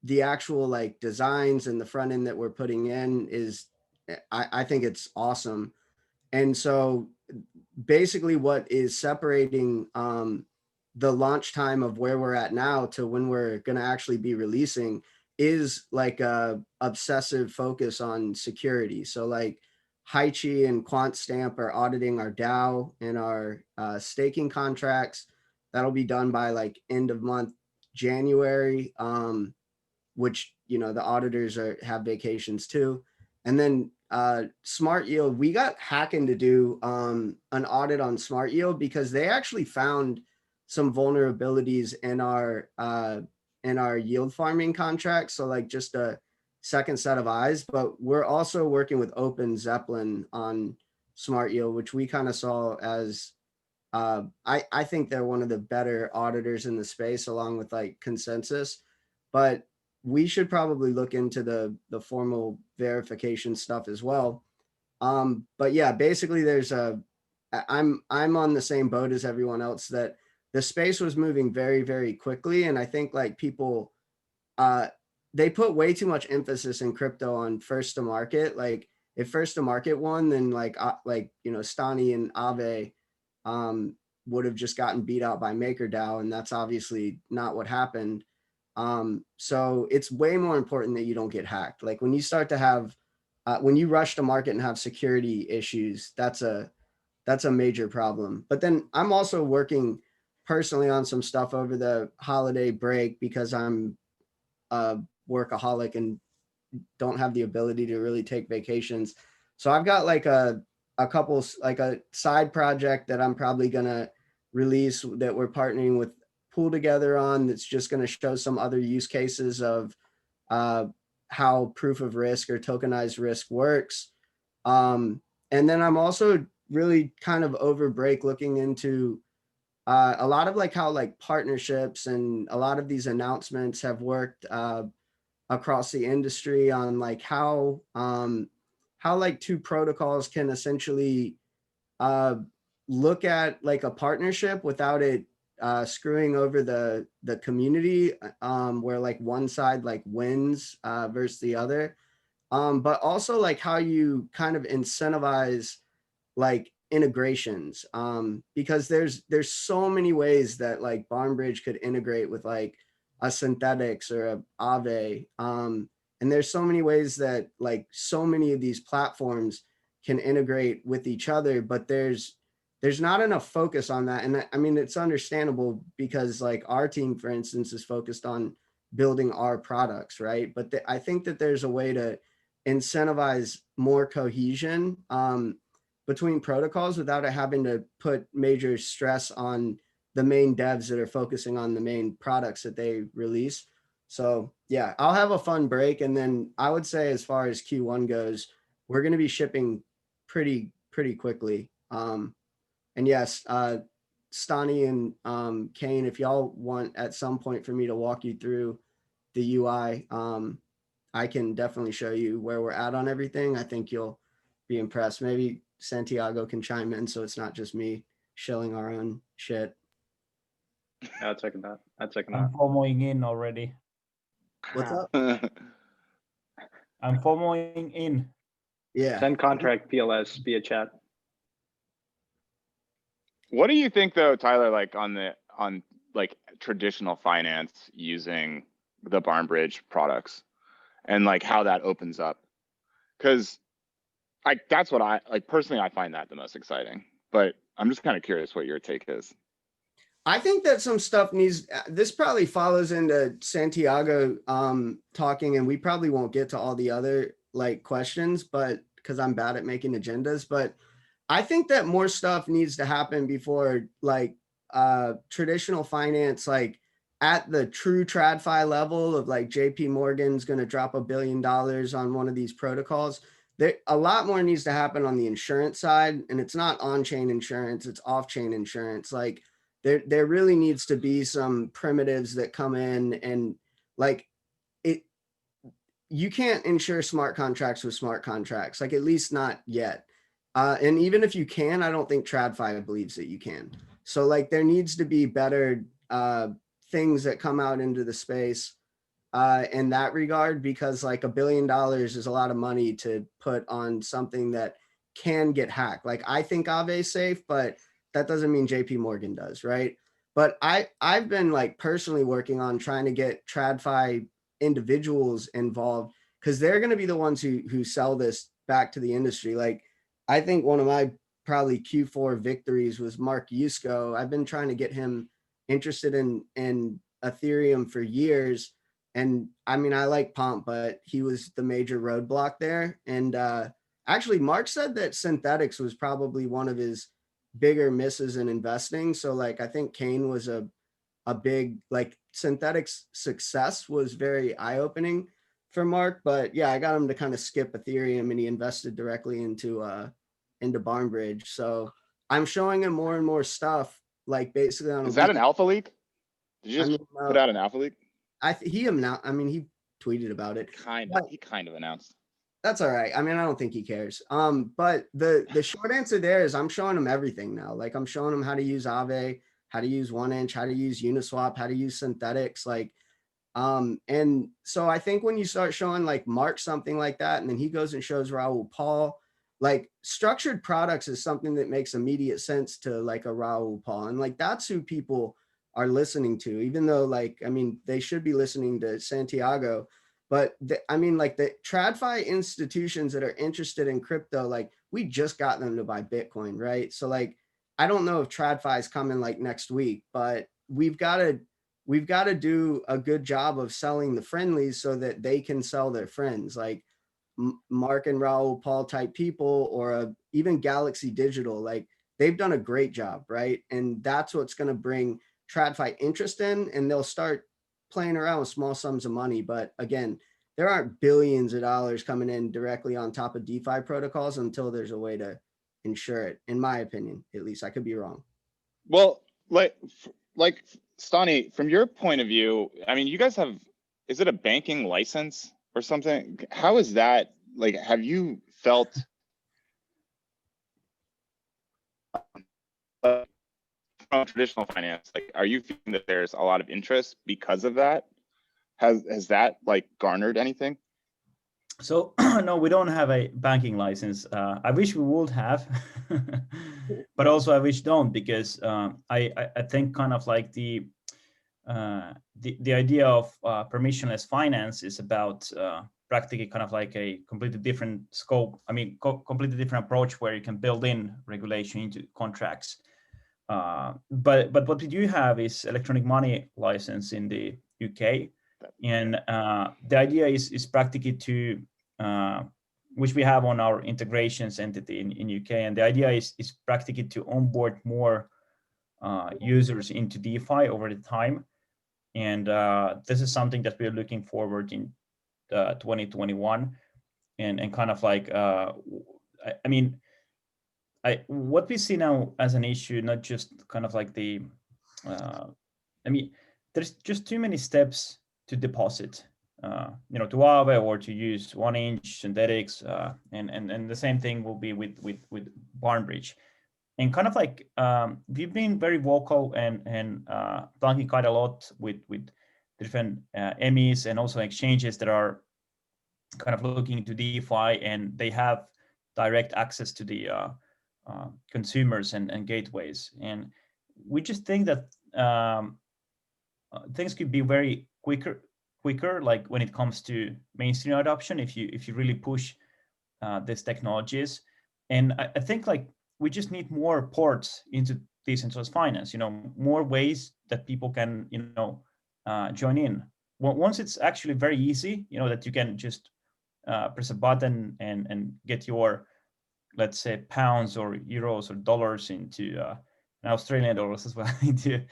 the actual like designs and the front end that we're putting in is, I think it's awesome. And so basically what is separating the launch time of where we're at now to when we're going to actually be releasing is like a obsessive focus on security. So like Haichi and QuantStamp are auditing our DAO and our staking contracts. That'll be done by like end of month January, which, you know, the auditors have vacations too. And then smart yield, we got Hacking to do an audit on smart yield because they actually found some vulnerabilities in our yield farming contracts. So like just a second set of eyes, but we're also working with Open Zeppelin on smart yield, which we kind of saw as I think they're one of the better auditors in the space, along with like Consensus. But we should probably look into the formal verification stuff as well. But yeah, basically I'm on the same boat as everyone else, that the space was moving very, very quickly. And I think like people, they put way too much emphasis in crypto on first to market. Like if first to market won, then like, you know, Stani and Aave would have just gotten beat out by MakerDAO. And that's obviously not what happened. So it's way more important that you don't get hacked. Like when you start to have, when you rush to market and have security issues, that's a major problem. But then I'm also working personally on some stuff over the holiday break because I'm a workaholic and don't have the ability to really take vacations. So I've got like a couple, like a side project that I'm probably going to release that we're partnering with Pool together on, that's just going to show some other use cases of how proof of risk or tokenized risk works. And then I'm also really kind of over break looking into a lot of like how like partnerships and a lot of these announcements have worked across the industry on like how like two protocols can essentially look at like a partnership without it screwing over the community, where like one side like wins versus the other. but also like how you kind of incentivize like integrations, because there's so many ways that like BarnBridge could integrate with like a Synthetix or a Aave, and there's so many ways that like so many of these platforms can integrate with each other, but there's not enough focus on that. And I mean, it's understandable because like our team, for instance, is focused on building our products, right? But I think that there's a way to incentivize more cohesion between protocols without it having to put major stress on the main devs that are focusing on the main products that they release. So yeah, I'll have a fun break. And then I would say as far as Q1 goes, we're going to be shipping pretty quickly. And yes, Stani and Kain, if y'all want at some point for me to walk you through the UI, I can definitely show you where we're at on everything. I think you'll be impressed. Maybe Santiago can chime in so it's not just me shilling our own shit. I'd second that. I'm FOMOing in already. What's up? I'm FOMOing in. Yeah. Send contract PLS via chat. What do you think though, Tyler, like on like traditional finance using the BarnBridge products and like how that opens up? Because that's what I like personally, I find that the most exciting, but I'm just kind of curious what your take is. I think that some stuff needs, this probably follows into Santiago talking, and we probably won't get to all the other like questions, but because I'm bad at making agendas, but I think that more stuff needs to happen before like traditional finance, like at the true TradFi level of like JP Morgan's going to drop $1 billion on one of these protocols. There, a lot more needs to happen on the insurance side, and it's not on-chain insurance, it's off-chain insurance. Like there really needs to be some primitives that come in and like it. You can't insure smart contracts with smart contracts, like at least not yet. And even if you can, I don't think TradFi believes that you can. So like there needs to be better things that come out into the space in that regard, because like $1 billion is a lot of money to put on something that can get hacked. Like I think Aave is safe, but that doesn't mean JP Morgan does, right? But I've been like personally working on trying to get TradFi individuals involved, because they're going to be the ones who sell this back to the industry. Like I think one of my probably Q4 victories was Mark Yusko. I've been trying to get him interested in Ethereum for years. And I mean, I like Pomp, but he was the major roadblock there. And actually, Mark said that Synthetix was probably one of his bigger misses in investing. So like, I think Kain was a big, like Synthetix success was very eye-opening for Mark. But yeah, I got him to kind of skip Ethereum and he invested directly into BarnBridge. So I'm showing him more and more stuff, like basically on. Is that an alpha leak? Did you just put out an alpha leak? He tweeted about it. He kind of announced. That's all right. I mean, I don't think he cares. But the short answer there is I'm showing him everything now. Like I'm showing him how to use Aave, how to use 1inch, how to use Uniswap, how to use Synthetix. Like, and so I think when you start showing like Mark something like that, and then he goes and shows Raul Paul, like structured products is something that makes immediate sense to like a Raul Paul. And like, that's who people are listening to, even though like, I mean, they should be listening to Santiago, but I mean, like the TradFi institutions that are interested in crypto, like we just got them to buy Bitcoin, right? So like, I don't know if TradFi is coming like next week, but we've got to do a good job of selling the friendlies so that they can sell their friends, like Mark and Raul Paul type people, or even Galaxy Digital. Like they've done a great job, right? And that's what's going to bring TradFi interest in, and they'll start playing around with small sums of money. But again, there aren't billions of dollars coming in directly on top of DeFi protocols until there's a way to insure it, in my opinion, at least. I could be wrong. Well, like Stani, from your point of view, I mean, you guys have, is it a banking license or something? How is that, like, have you felt from traditional finance, like, are you feeling that there's a lot of interest because of that? Has that like garnered anything? So no, we don't have a banking license. I wish we would have, but also I wish don't, because I think kind of like the idea of permissionless finance is about practically kind of like a completely different scope. I mean, completely different approach where you can build in regulation into contracts. But what we do have is electronic money license in the UK, and the idea is practically to which we have on our integrations entity in UK, and the idea is practically to onboard more users into DeFi over the time, and this is something that we're looking forward in 2021, and kind of like I mean, what we see now as an issue, not just kind of like the I mean, there's just too many steps to deposit, to Aave or to use 1inch Synthetix, and the same thing will be with BarnBridge. And kind of like we've been very vocal and talking quite a lot with different MEs and also exchanges that are kind of looking into DeFi, and they have direct access to the consumers and gateways. And we just think that things could be very quicker, like when it comes to mainstream adoption, if you really push these technologies. And I think like we just need more ports into decentralized finance, more ways that people can, join in. Once it's actually very easy, that you can just press a button and get your, let's say, pounds or euros or dollars into Australian dollars as well into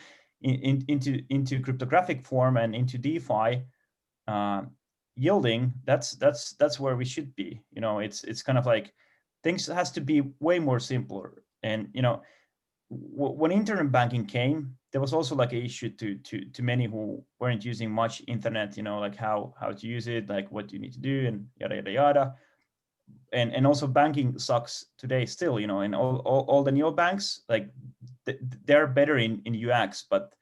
cryptographic form and into DeFi yielding. That's where we should be. It's kind of like things has to be way more simpler. And when internet banking came, there was also like an issue to many who weren't using much internet. Like how to use it, like what you need to do, and yada yada yada. And also banking sucks today still, and all the neobanks, like they're better in UX, but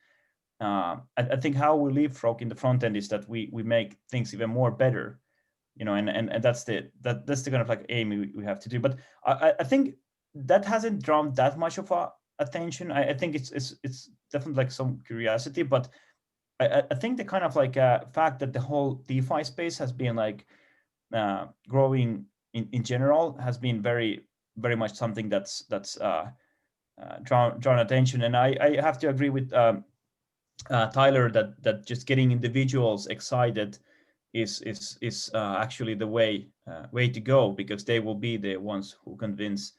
I think how we leapfrog in the front end is that we make things even more better, and that's the kind of like aim we have to do. But I think that hasn't drawn that much of attention. I think it's definitely like some curiosity, but I think the kind of like fact that the whole DeFi space has been like growing in general has been very, very much something that's drawn attention. And I have to agree with Tyler that just getting individuals excited is actually the way to go, because they will be the ones who convince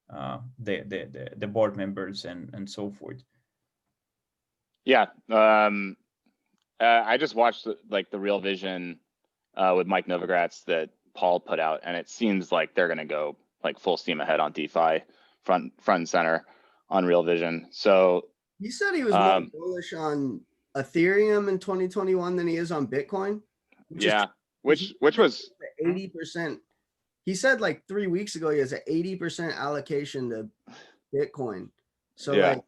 the board members and so forth. Yeah, I just watched the Real Vision with Mike Novogratz that Paul put out, and it seems like they're going to go like full steam ahead on DeFi, front and center on Real Vision. So he said he was more bullish on Ethereum in 2021 than he is on Bitcoin. Which was 80%. He said like 3 weeks ago he has an 80% allocation to Bitcoin. So yeah. like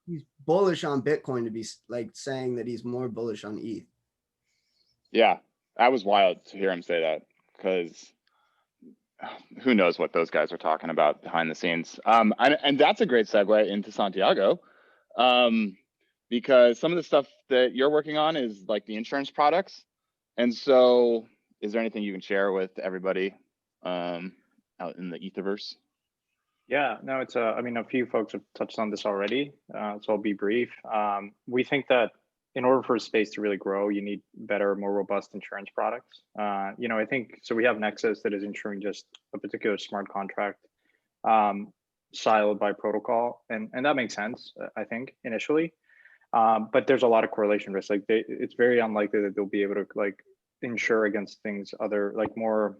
he's bullish on Bitcoin to be like saying that he's more bullish on ETH. Yeah, that was wild to hear him say that, because who knows what those guys are talking about behind the scenes. And that's a great segue into Santiago, because some of the stuff that you're working on is like the insurance products. And so is there anything you can share with everybody out in the Etherverse? Yeah, no, it's I mean, a few folks have touched on this already, so I'll be brief. We think that in order for a space to really grow, you need better, more robust insurance products. I think, so we have Nexus that is insuring just a particular smart contract siloed by protocol. And that makes sense, I think, initially. But there's a lot of correlation risk. Like it's very unlikely that they'll be able to like insure against things other, like more,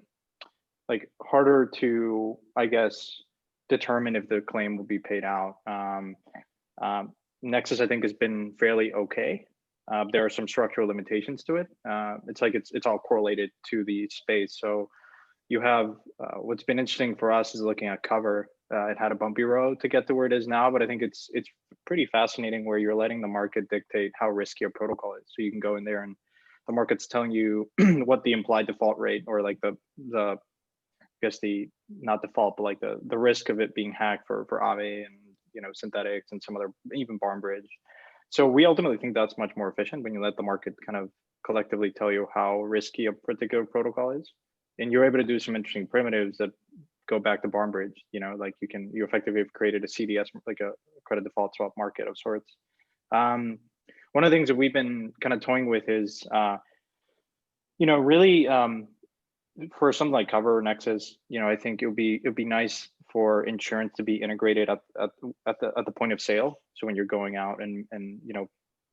like harder to, I guess, determine if the claim will be paid out. Nexus, I think, has been fairly okay. There are some structural limitations to it. It's like it's all correlated to the space. So you have what's been interesting for us is looking at Cover. It had a bumpy road to get to where it is now, but I think it's pretty fascinating where you're letting the market dictate how risky a protocol is. So you can go in there and the market's telling you what the implied default rate, or like the I guess the not default, but like the risk of it being hacked for Aave and Synthetix and some other, even BarnBridge. So we ultimately think that's much more efficient when you let the market kind of collectively tell you how risky a particular protocol is, and you're able to do some interesting primitives that go back to BarnBridge. Like you effectively have created a CDS, like a credit default swap market of sorts. One of the things that we've been kind of toying with is, really for something like Cover or Nexus, I think it'd be nice for insurance to be integrated at the point of sale. So when you're going out and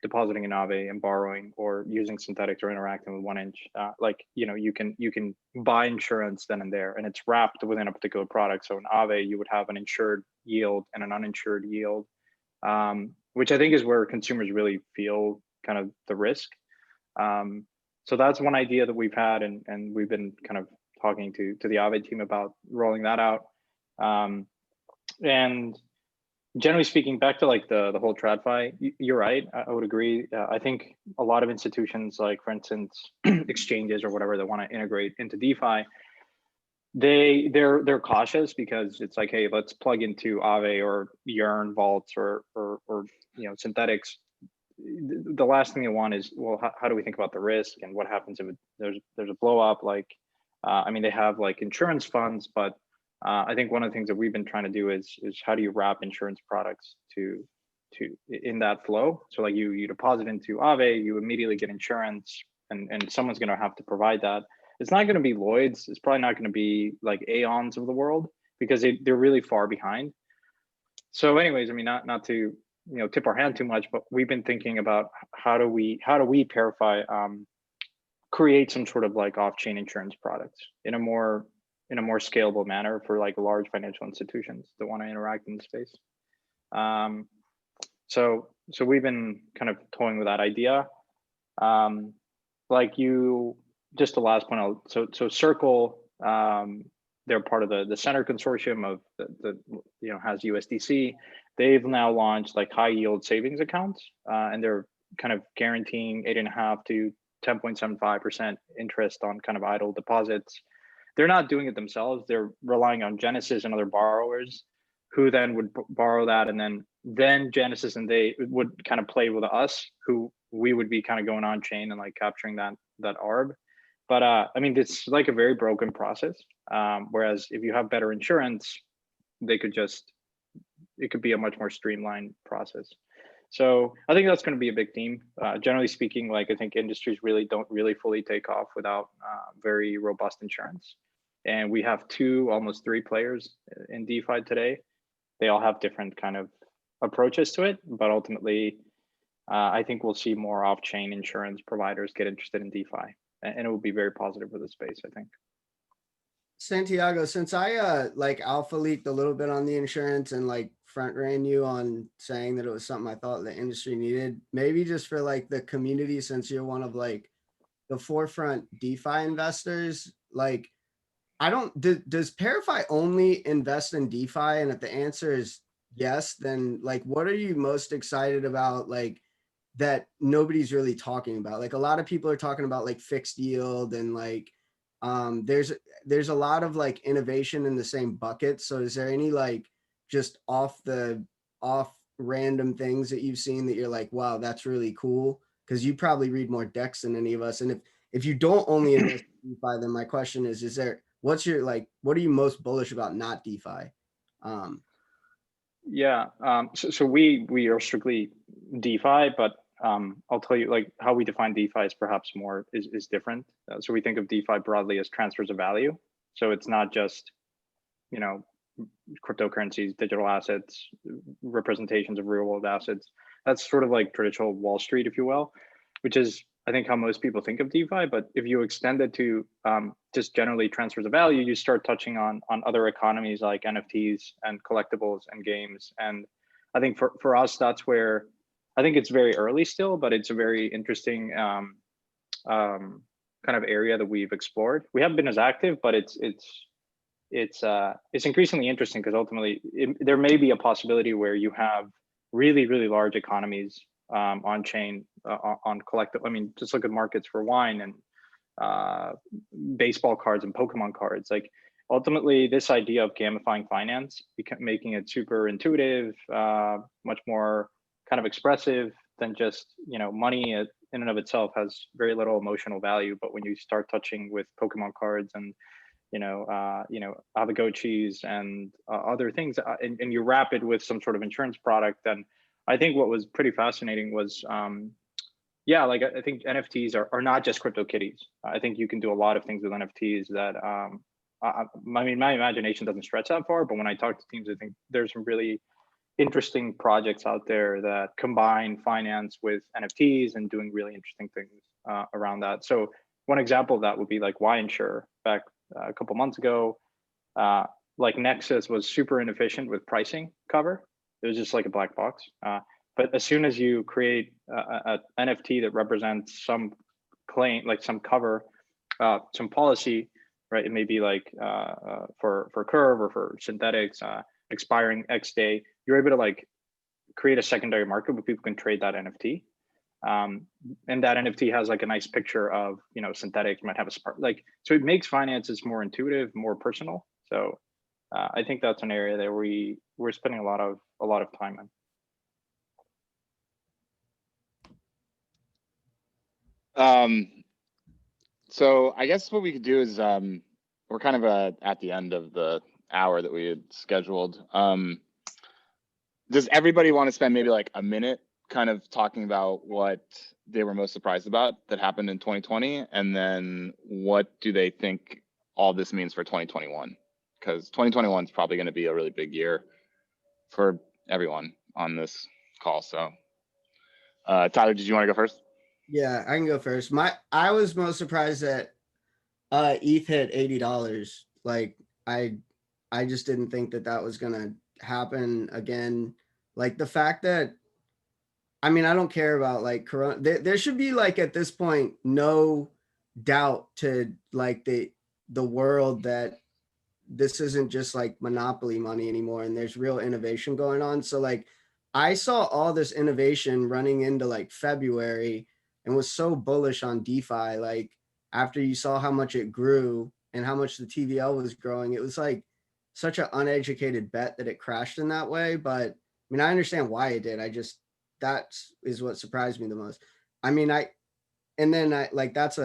depositing in Aave and borrowing or using Synthetix or interacting with 1inch, you can buy insurance then and there, and it's wrapped within a particular product. So in Aave, you would have an insured yield and an uninsured yield, which I think is where consumers really feel kind of the risk. So that's one idea that we've had, and we've been kind of talking to the Aave team about rolling that out. And generally speaking, back to like the whole TradFi, you're right. I would agree. I think a lot of institutions, like for instance, exchanges or whatever, that want to integrate into DeFi, they're cautious because it's like, hey, let's plug into Aave or Yearn vaults or Synthetix. The last thing they want is, well, how do we think about the risk and what happens if there's a blow up? Like, they have like insurance funds, but I think one of the things that we've been trying to do is how do you wrap insurance products to in that flow? So like you deposit into Aave, you immediately get insurance, and someone's going to have to provide that. It's not going to be Lloyd's. It's probably not going to be like Aons of the world, because they're really far behind. So anyways, not to tip our hand too much, but we've been thinking about how do we Parafi create some sort of like off-chain insurance products in a more scalable manner for like large financial institutions that want to interact in the space. So we've been kind of toying with that idea. Just the last point, so Circle, they're part of the Center consortium of the has USDC. They've now launched like high yield savings accounts, and they're kind of guaranteeing 8.5 to 10.75% interest on kind of idle deposits. They're not doing it themselves. They're relying on Genesis and other borrowers who then would borrow that, and then Genesis and they would kind of play with us, who we would be kind of going on chain and like capturing that ARB. But it's like a very broken process. Whereas if you have better insurance, it could be a much more streamlined process. So I think that's going to be a big theme. Generally speaking, like I think industries don't fully take off without very robust insurance. And we have almost three players in DeFi today. They all have different kind of approaches to it, but ultimately, I think we'll see more off-chain insurance providers get interested in DeFi, and it will be very positive for the space, I think. Santiago, since I alpha leaked a little bit on the insurance and like front ran you on saying that it was something I thought the industry needed, maybe just for like the community, since you're one of like the forefront DeFi investors, like does Parafi only invest in DeFi? And if the answer is yes, then like what are you most excited about, like that nobody's really talking about? Like a lot of people are talking about like fixed yield and like there's a lot of like innovation in the same bucket. So is there any like just off random things that you've seen that you're like, wow, that's really cool? Because you probably read more decks than any of us. And if you don't only invest in DeFi, then my question is what are you most bullish about not DeFi? So we are strictly DeFi, but I'll tell you like how we define DeFi is perhaps is different. So we think of DeFi broadly as transfers of value. So it's not just, cryptocurrencies, digital assets, representations of real world assets. That's sort of like traditional Wall Street, if you will, which is, I think, how most people think of DeFi. But if you extend it to just generally transfers of value, you start touching on other economies like NFTs and collectibles and games. And I think for us, that's where I think it's very early still, but it's a very interesting kind of area that we've explored. We haven't been as active, but it's increasingly interesting because ultimately there may be a possibility where you have really, really large economies on chain, on collective. I mean, just look at markets for wine and baseball cards and Pokemon cards. Like ultimately, this idea of gamifying finance, making it super intuitive, much more kind of expressive than just, you know, money in and of itself has very little emotional value. But when you start touching with Pokemon cards and Aave and other things, and you wrap it with some sort of insurance product, then I think what was pretty fascinating was, like I think NFTs are not just CryptoKitties. I think you can do a lot of things with NFTs that, I mean, my imagination doesn't stretch that far, but when I talk to teams, I think there's some really interesting projects out there that combine finance with NFTs and doing really interesting things around that. So one example of that would be like Insure back a couple months ago. Like Nexus was super inefficient with pricing cover. It was just like a black box. But as soon as you create a NFT that represents some claim, like some cover, some policy, right? It may be like for Curve or for Synthetix, expiring X day, you're able to like create a secondary market where people can trade that NFT. And that NFT has like a nice picture of, you know, Synthetix might have a spark, like, so it makes finances more intuitive, more personal. So I think that's an area that we're spending a lot of time in. So I guess what we could do is we're kind of at the end of the hour that we had scheduled. Does everybody want to spend maybe like a minute kind of talking about what they were most surprised about that happened in 2020, and then what do they think all this means for 2021? Because 2021 is probably going to be a really big year for everyone on this call. So Tyler, did you want to go first? Yeah, I can go first. I was most surprised that ETH hit $80. Like I just didn't think that was gonna happen again. Like the fact that, I mean, I don't care about like Corona. There should be like at this point no doubt to like the world that this isn't just like monopoly money anymore, and there's real innovation going on. So like I saw all this innovation running into like February and was so bullish on DeFi. Like after you saw how much it grew and how much the TVL was growing, it was like such an uneducated bet that it crashed in that way. But I mean, I understand why it did. That is what surprised me the most. I mean, I guess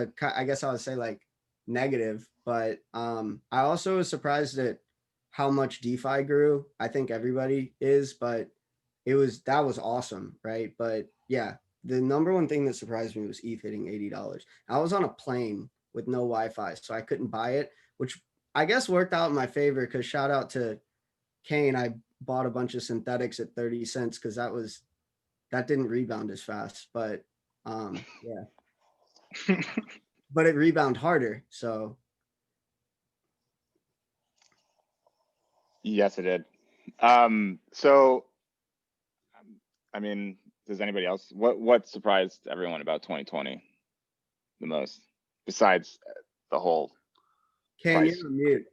I would say like negative, but I also was surprised at how much DeFi grew. I think everybody is, but that was awesome, right? But yeah, the number one thing that surprised me was ETH hitting $80. I was on a plane with no Wi-Fi, so I couldn't buy it, which I guess worked out in my favor because shout out to Kain. I bought a bunch of Synthetix at 30 cents because that didn't rebound as fast, but yeah. But it rebounded harder, so. Yes, it did. So, I mean, does anybody else, what surprised everyone about 2020 the most, besides the whole Kain, price? you're on mute.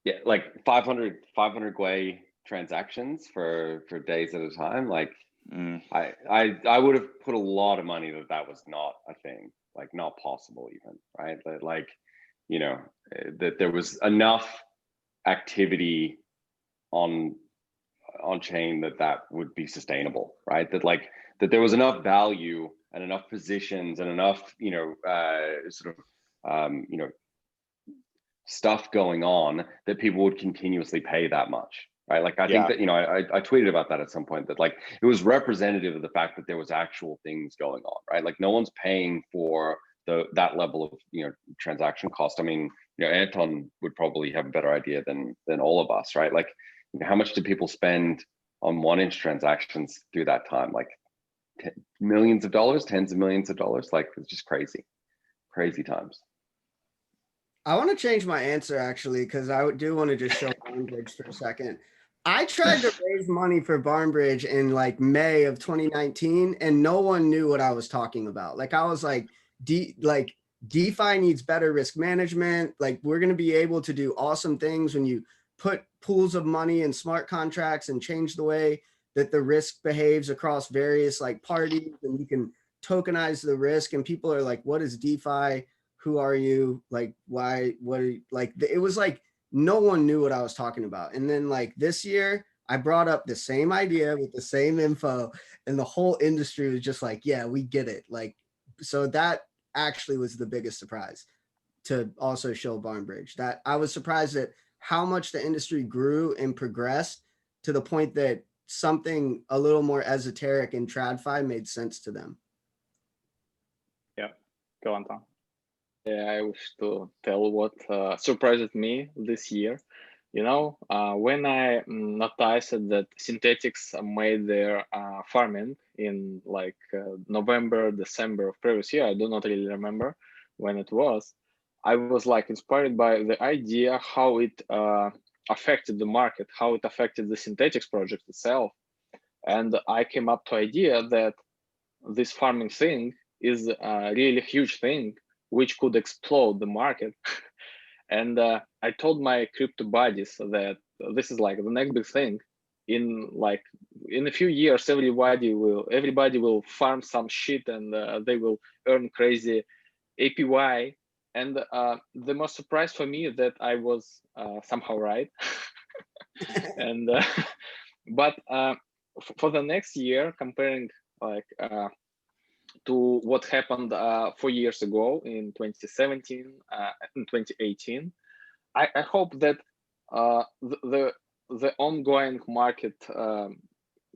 Yeah, like 500 Gwei transactions for days at a time. Like I would have put a lot of money that was not a thing, like not possible even, right? But like, you know, that there was enough activity on chain that would be sustainable, right? That there was enough value and enough positions and enough, you know, stuff going on that people would continuously pay that much, right? Like I think that, you know, I tweeted about that at some point, that like it was representative of the fact that there was actual things going on, right? Like no one's paying for that level of, you know, transaction cost. I mean, you know, Anton would probably have a better idea than all of us, right? Like, you know, how much did people spend on 1-inch transactions through that time? Like millions of dollars, tens of millions of dollars. Like it's just crazy times. I want to change my answer actually, because I do want to just show BarnBridge for a second. I tried to raise money for BarnBridge in like May of 2019, and no one knew what I was talking about. Like I was like, DeFi needs better risk management. Like we're going to be able to do awesome things when you put pools of money in smart contracts and change the way that the risk behaves across various like parties, and you can tokenize the risk, and people are like, what is DeFi? Who are you? Like, why, what are you, like, it was like, no one knew what I was talking about. And then like this year, I brought up the same idea with the same info, and the whole industry was just like, yeah, we get it. Like, so that actually was the biggest surprise, to also show BarnBridge, that I was surprised at how much the industry grew and progressed to the point that something a little more esoteric in TradFi made sense to them. Yeah, go on, Tom. Yeah, I wish to tell what surprised me this year. You know, when I noticed that Synthetix made their farming in like November, December of previous year, I do not really remember when it was. I was like inspired by the idea how it affected the market, how it affected the Synthetix project itself. And I came up to idea that this farming thing is a really huge thing which could explode the market. And I told my crypto buddies that this is like the next big thing. In a few years, everybody will farm some shit, and they will earn crazy APY. And the most surprise for me that I was somehow right. And but for the next year, comparing like to what happened 4 years ago in 2017 and 2018, I hope that the ongoing market,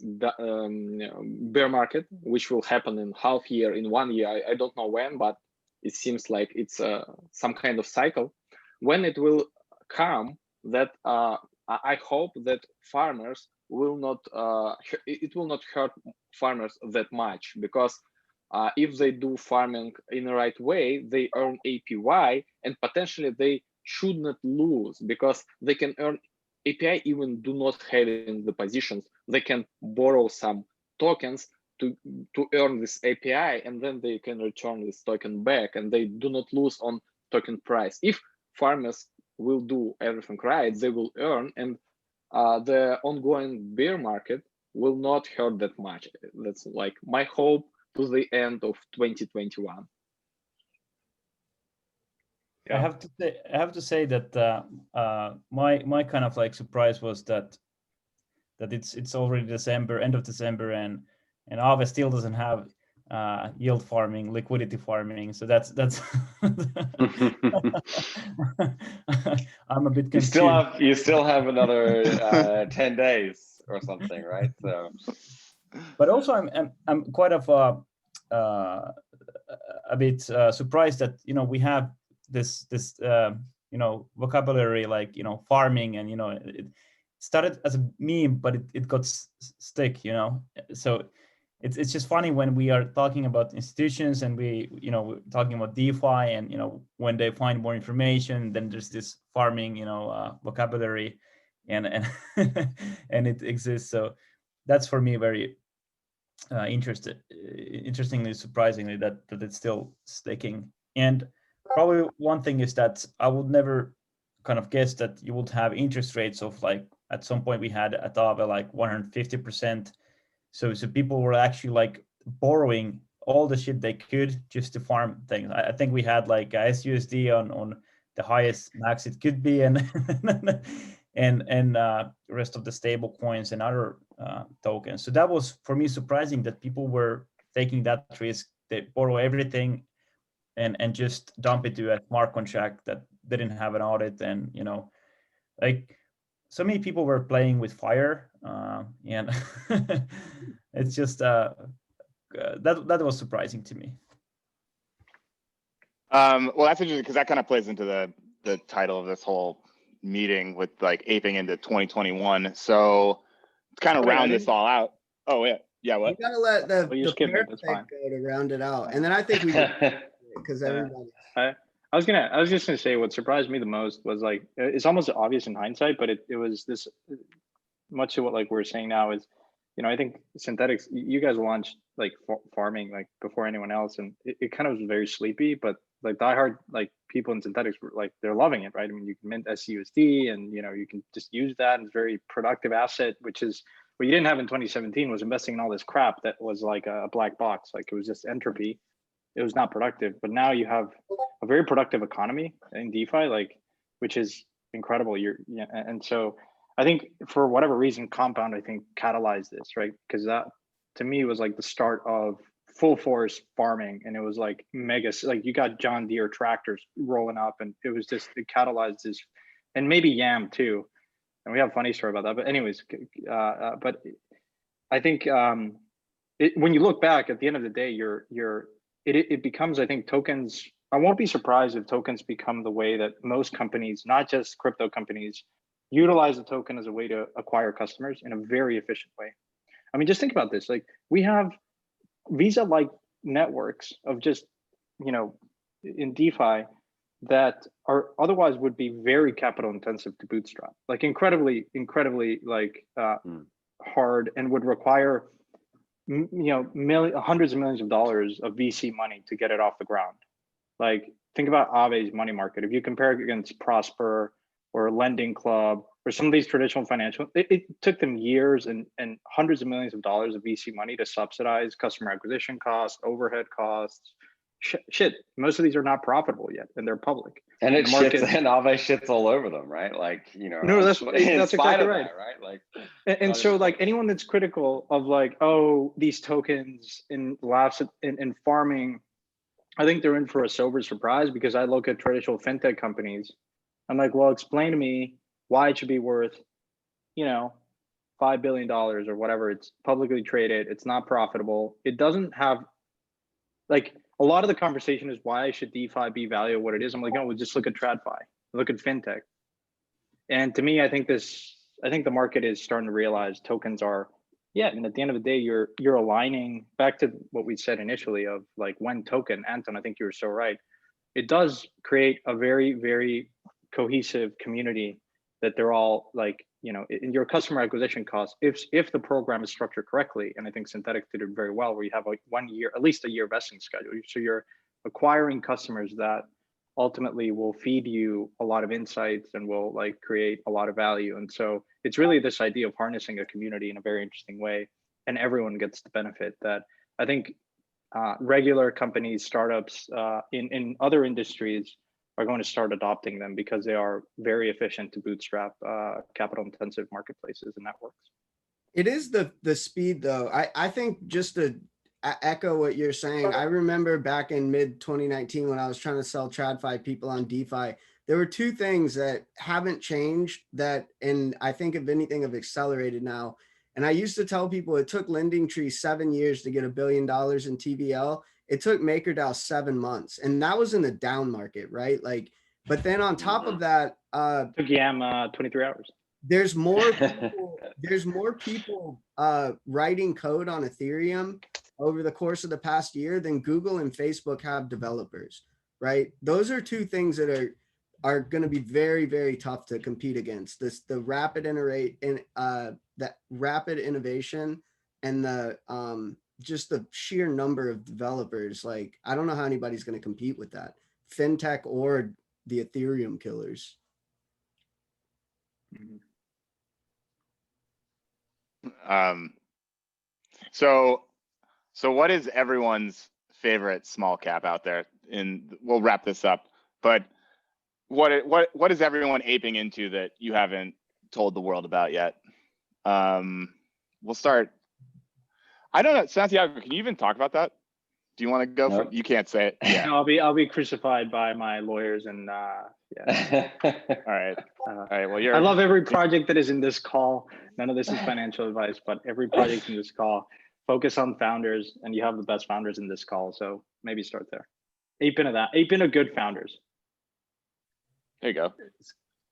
bear market, which will happen in half year, in 1 year, I don't know when, but it seems like it's some kind of cycle. When it will come, that I hope that farmers will not, it will not hurt farmers that much, because if they do farming in the right way, they earn APY, and potentially they should not lose, because they can earn API even do not having the positions. They can borrow some tokens to earn this API, and then they can return this token back, and they do not lose on token price. If farmers will do everything right, they will earn, and the ongoing bear market will not hurt that much. That's like my hope to the end of 2021. Yeah. I have to say that my kind of like surprise was that it's already December, end of December, and Aave still doesn't have yield farming, liquidity farming. So that's I'm a bit confused. You still have another 10 days or something, right? So, but also I'm quite of a bit surprised that we have this vocabulary like farming, and it started as a meme, but it got stick, so it's just funny when we are talking about institutions, and we're talking about DeFi, and when they find more information, then there's this farming vocabulary, and and it exists. So that's for me very interestingly, surprisingly, that it's still sticking. And probably one thing is that I would never kind of guess that you would have interest rates of like, at some point we had at Aave like 150%. So people were actually like borrowing all the shit they could just to farm things. I think we had like SUSD on the highest max it could be, and and rest of the stable coins and other tokens. So that was for me surprising that people were taking that risk. They borrow everything and just dump it to a smart contract that didn't have an audit, and like so many people were playing with fire, and it's just that was surprising to me. Well, that's interesting because that kind of plays into the title of this whole meeting with like aping into 2021. So to kind of round this all out. Oh yeah, what? You gotta let the that's fine. go to round it out, and then I think we because everybody. I was just gonna say what surprised me the most was like, it's almost obvious in hindsight, but it was this much of what like we're saying now is, I think Synthetix, you guys launched like farming like before anyone else, and it kind of was very sleepy, but like diehard like people in Synthetix were like, they're loving it, right? I mean, you can mint SUSD, and you can just use that, and it's a very productive asset, which is what you didn't have in 2017 was investing in all this crap that was like a black box. Like it was just entropy. It was not productive. But now you have a very productive economy in DeFi, like, which is incredible. And so I think for whatever reason, Compound, I think, catalyzed this, right? Because that to me was like the start of full force farming. And it was like mega, like you got John Deere tractors rolling up, and it was just, it catalyzed this, and maybe Yam too. And we have a funny story about that. But anyways, but I think when you look back at the end of the day, it becomes, I think, tokens. I won't be surprised if tokens become the way that most companies, not just crypto companies, utilize the token as a way to acquire customers in a very efficient way. I mean, just think about this. Like we have Visa-like networks of just, in DeFi that are otherwise would be very capital intensive to bootstrap, like incredibly like hard, and would require hundreds of millions of dollars of VC money to get it off the ground. Like think about Aave's money market. If you compare it against Prosper or Lending Club or some of these traditional financial, it took them years and hundreds of millions of dollars of VC money to subsidize customer acquisition costs, overhead costs. Shit, most of these are not profitable yet, and they're public. And it shits, and Aave shits all over them, right? Like, No, that's exactly right. Right? Like, and so like anyone that's critical of like, oh, these tokens in laughs in farming, I think they're in for a sober surprise, because I look at traditional fintech companies. I'm like, well, explain to me why it should be worth, $5 billion or whatever. It's publicly traded. It's not profitable. It doesn't have, like, a lot of the conversation is why should DeFi be valuable what it is. I'm like, no, we'll just look at TradFi, look at fintech. And to me, I think the market is starting to realize tokens are, and at the end of the day, you're aligning back to what we said initially of like when token, Anton, I think you were so right. It does create a very, very cohesive community that they're all like, in your customer acquisition costs, if the program is structured correctly, and I think Synthetix did it very well, where you have like 1 year, at least a year vesting schedule. So you're acquiring customers that ultimately will feed you a lot of insights and will like create a lot of value. And so it's really this idea of harnessing a community in a very interesting way, and everyone gets the benefit that I think regular companies, startups in other industries are going to start adopting them, because they are very efficient to bootstrap capital intensive marketplaces and networks. It is the speed though. I think, just to echo what you're saying, I remember back in mid 2019 when I was trying to sell TradFi people on DeFi, there were two things that haven't changed that, and I think if anything have accelerated now. And I used to tell people it took LendingTree 7 years to get $1 billion in TVL. It took MakerDAO 7 months, and that was in the down market, right? Like, but then on top of that, took Yam 23 hours. There's more people writing code on Ethereum over the course of the past year than Google and Facebook have developers, right? Those are two things that are going to be very, very tough to compete against. The rapid innovation and the just the sheer number of developers. Like, I don't know how anybody's going to compete with that, fintech or the Ethereum killers. So what is everyone's favorite small cap out there? We'll wrap this up, but what is everyone aping into that you haven't told the world about yet? We'll start. I don't know, Santiago, can you even talk about that? Do you want to go? No. You can't say it. Yeah. No, I'll be crucified by my lawyers, and yeah. All right. Well, I love every project that is in this call. None of this is financial advice, but every project in this call, focus on founders, and you have the best founders in this call. So maybe start there. Ape into good founders. There you go.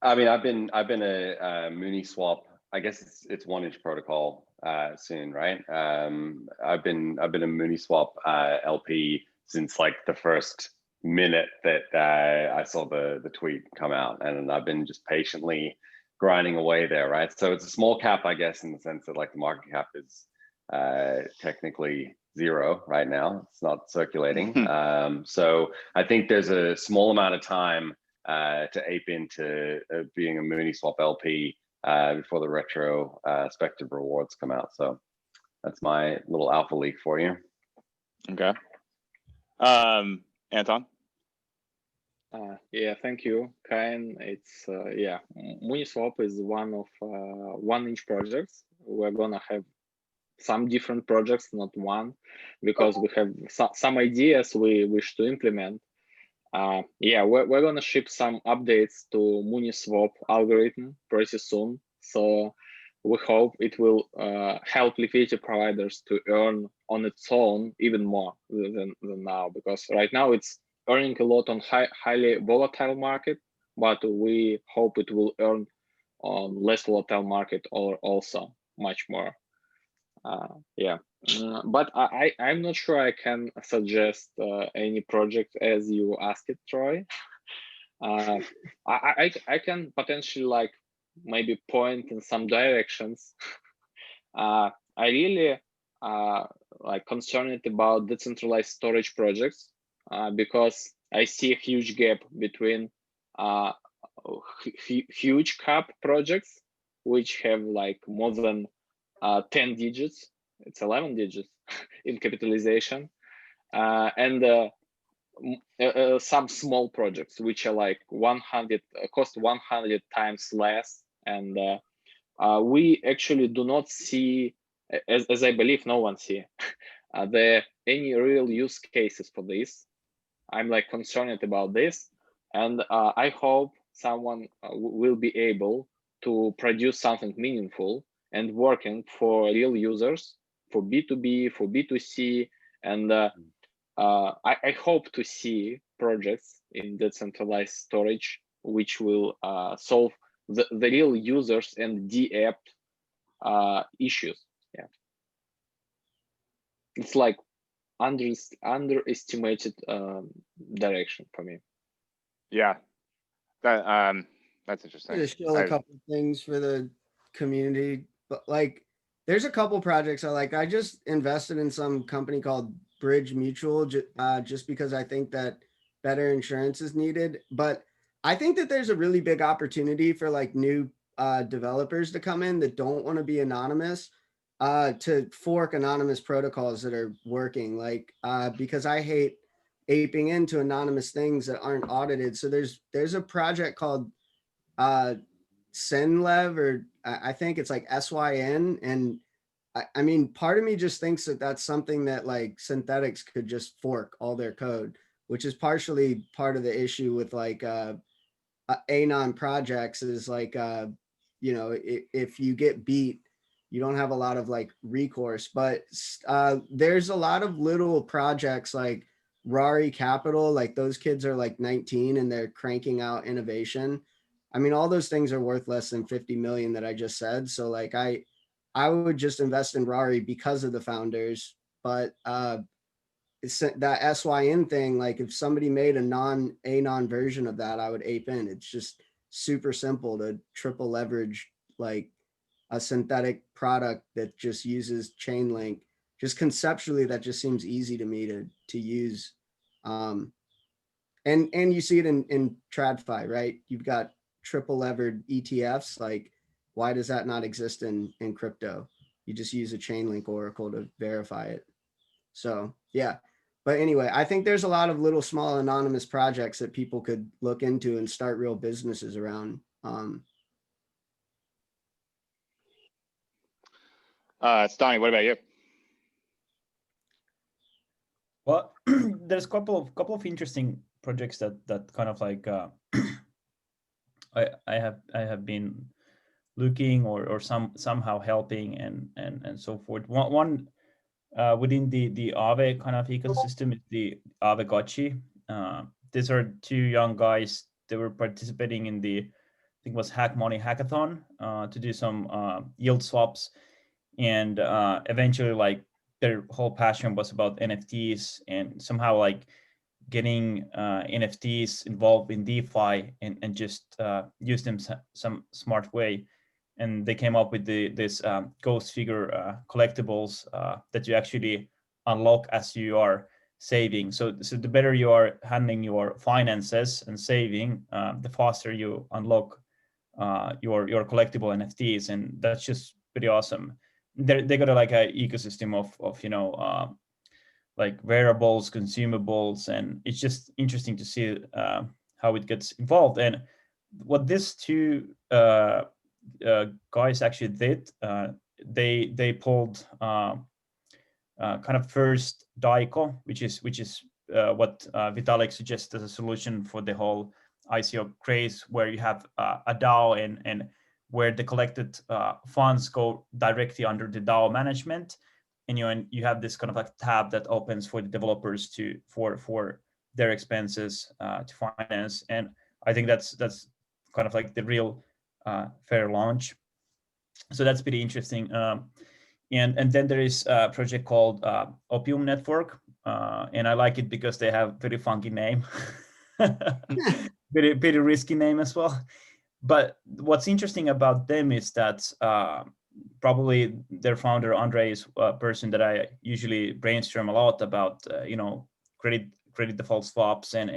I mean, I've been a Mooney swap. I guess it's 1inch protocol soon, right? I've been a Mooney swap LP since like the first minute that I saw the tweet come out, and I've been just patiently grinding away there, right? So it's a small cap, I guess, in the sense that like the market cap is technically zero right now. It's not circulating. So I think there's a small amount of time to ape into being a Mooney swap LP before the retrospective rewards come out. So that's my little alpha leak for you. Okay. Anton? Yeah, thank you, Kain. It's yeah, Muniswap is one of 1-inch projects. We're gonna have some different projects, not one, because we have some ideas we wish to implement. Yeah, we're gonna ship some updates to Muniswap algorithm pretty soon. So we hope it will help liquidity providers to earn on its own even more than now, because right now it's earning a lot on highly volatile market, but we hope it will earn on less volatile market or also much more. Yeah, but I'm not sure I can suggest any project as you asked it, Troy. I can potentially like maybe point in some directions. I really like concerned about decentralized storage projects because I see a huge gap between huge cap projects which have like more than 10 digits. It's 11 digits in capitalization, and some small projects which are like 100 cost 100 times less, and we actually do not see, as I believe no one see there any real use cases for this. I'm like concerned about this, and I hope someone will be able to produce something meaningful and working for real users, for B2B, for B2C, and I hope to see projects in decentralized storage which will solve the real users and de-app issues. Yeah, it's like underestimated direction for me. Yeah, that's interesting. To show a couple things for the community, but like there's a couple projects I like. I just invested in some company called Bridge Mutual just because I think that better insurance is needed. But I think that there's a really big opportunity for like new developers to come in that don't want to be anonymous to fork anonymous protocols that are working, like because I hate aping into anonymous things that aren't audited. So there's a project called Synlev, or I think it's like SYN, and I mean, part of me just thinks that that's something that like Synthetix could just fork all their code, which is partially part of the issue with like anon projects is like you know, if you get beat, you don't have a lot of like recourse. But there's a lot of little projects like Parafi Capital, like those kids are like 19 and they're cranking out innovation. I mean, all those things are worth less than 50 million that I just said. So like I would just invest in Parafi because of the founders. But it's that SYN thing, like if somebody made a non-anon version of that, I would ape in. It's just super simple to triple leverage like a synthetic product that just uses Chainlink. Just conceptually, that just seems easy to me to use. And you see it in TradFi, right? You've got triple levered ETFs. Like, why does that not exist in crypto? You just use a Chainlink oracle to verify it. So yeah. But anyway, I think there's a lot of little small anonymous projects that people could look into and start real businesses around. Stani, what about you? Well, there's a couple of interesting projects that kind of like I have been looking or somehow helping and so forth. One within the Aave kind of ecosystem is the Aave Gotchi. These are two young guys. They were participating in the, I think it was Hack Money Hackathon to do some yield swaps, and eventually like their whole passion was about NFTs and somehow like getting NFTs involved in DeFi and just use them some smart way. And they came up with this ghost figure collectibles that you actually unlock as you are saving. So the better you are handling your finances and saving, the faster you unlock your collectible NFTs, and that's just pretty awesome. They got like a ecosystem of like wearables, consumables, and it's just interesting to see how it gets involved. And what these two guys actually did, they pulled kind of first DICO, which is what Vitalik suggests as a solution for the whole ICO craze, where you have a DAO and where the collected funds go directly under the DAO management, and you have this kind of like tab that opens for the developers for their expenses to finance. And I think that's kind of like the real fair launch. So that's pretty interesting. And then there is a project called Opium Network, and I like it because they have very funky name, pretty risky name as well. But what's interesting about them is that probably their founder Andre is a person that I usually brainstorm a lot about, credit default swaps and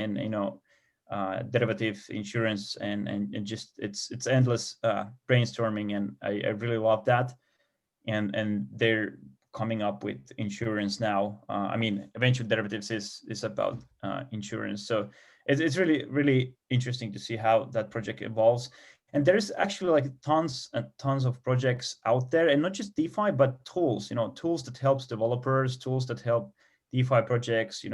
derivative insurance and just it's endless brainstorming, and I really love that. And they're coming up with insurance now. I mean, eventual derivatives is about insurance. So it's really, really interesting to see how that project evolves. And there's actually like tons and tons of projects out there, and not just DeFi, but tools, tools that helps developers, tools that help DeFi projects,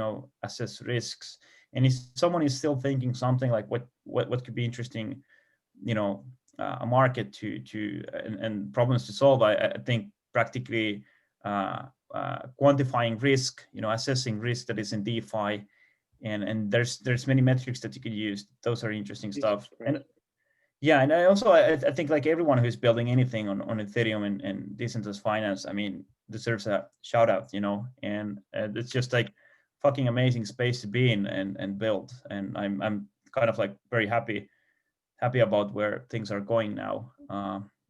assess risks. And if someone is still thinking something like what could be interesting, a market to and problems to solve, I think practically quantifying risk, assessing risk that is in DeFi, and there's many metrics that you could use. Those are interesting stuff. And yeah, and I think like everyone who's building anything on Ethereum and decentralized finance, I mean, deserves a shout out, and it's just like fucking amazing space to be in and build. And I'm kind of like very happy about where things are going now.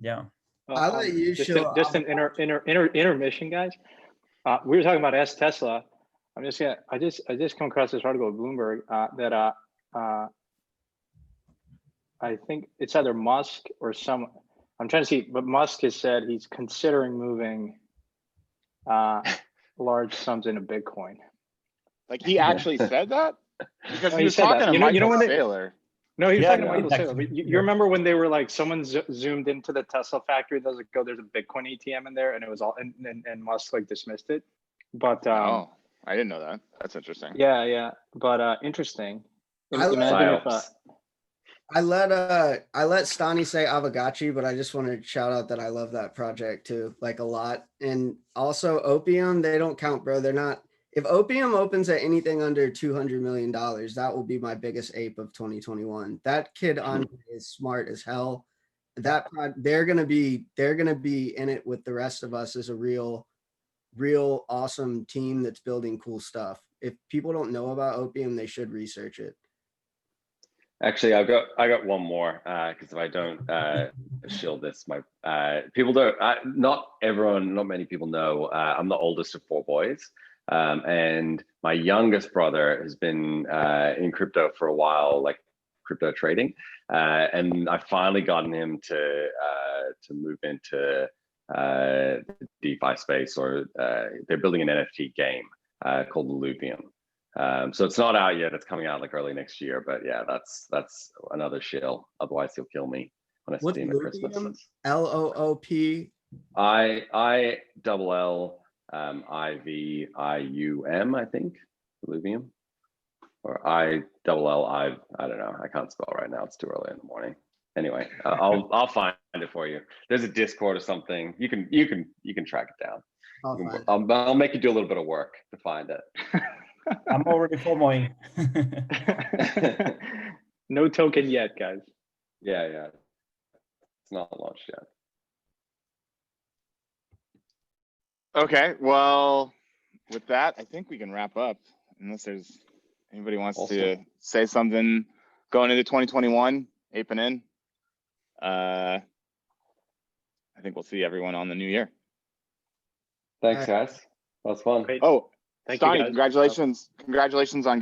Yeah. I'll let you show. Just an intermission, guys. We were talking about Tesla. I just come across this article at Bloomberg that I think it's either Musk or some. I'm trying to see, but Musk has said he's considering moving large sums into Bitcoin. Like he actually said that? Because he was said talking that. to Michael Saylor. No, he was talking to Yeah, Michael Saylor. But you remember when they were like, someone zoomed into the Tesla factory? There's there's a Bitcoin ATM in there, and it was all, and Musk like dismissed it. But oh, I didn't know that. That's interesting. Yeah. But interesting. Imagine if I let Stani say Avagachi, but I just want to shout out that I love that project too, like a lot. And also Opium, they don't count, bro. They're not. If Opium opens at anything under $200 million, that will be my biggest ape of 2021. That kid Andre is smart as hell. They're gonna be in it with the rest of us as a real awesome team that's building cool stuff. If people don't know about Opium, they should research it. Actually, I got one more because if I don't shield this, people don't. Not many people know. I'm the oldest of 4 boys. And my youngest brother has been in crypto for a while, like crypto trading. And I finally gotten him to move into the DeFi space, or they're building an NFT game called Illuvium. So it's not out yet. It's coming out like early next year. But yeah, that's another shill. Otherwise, he'll kill me when I see him at Christmas. LOOP. ILL. IVIUM, I think, Illuvium, or I don't know. I can't spell right now. It's too early in the morning. Anyway, I'll find it for you. There's a Discord or something. You can track it down. I'll make you do a little bit of work to find it. I'm already following. No token yet, guys. Yeah. It's not launched yet. Okay, well, with that, I think we can wrap up. Unless there's anybody wants to say something going into 2021, aping in. I think we'll see everyone on the new year. Thanks, guys. That was fun. Great. Oh, Thank you, Stani, guys. congratulations on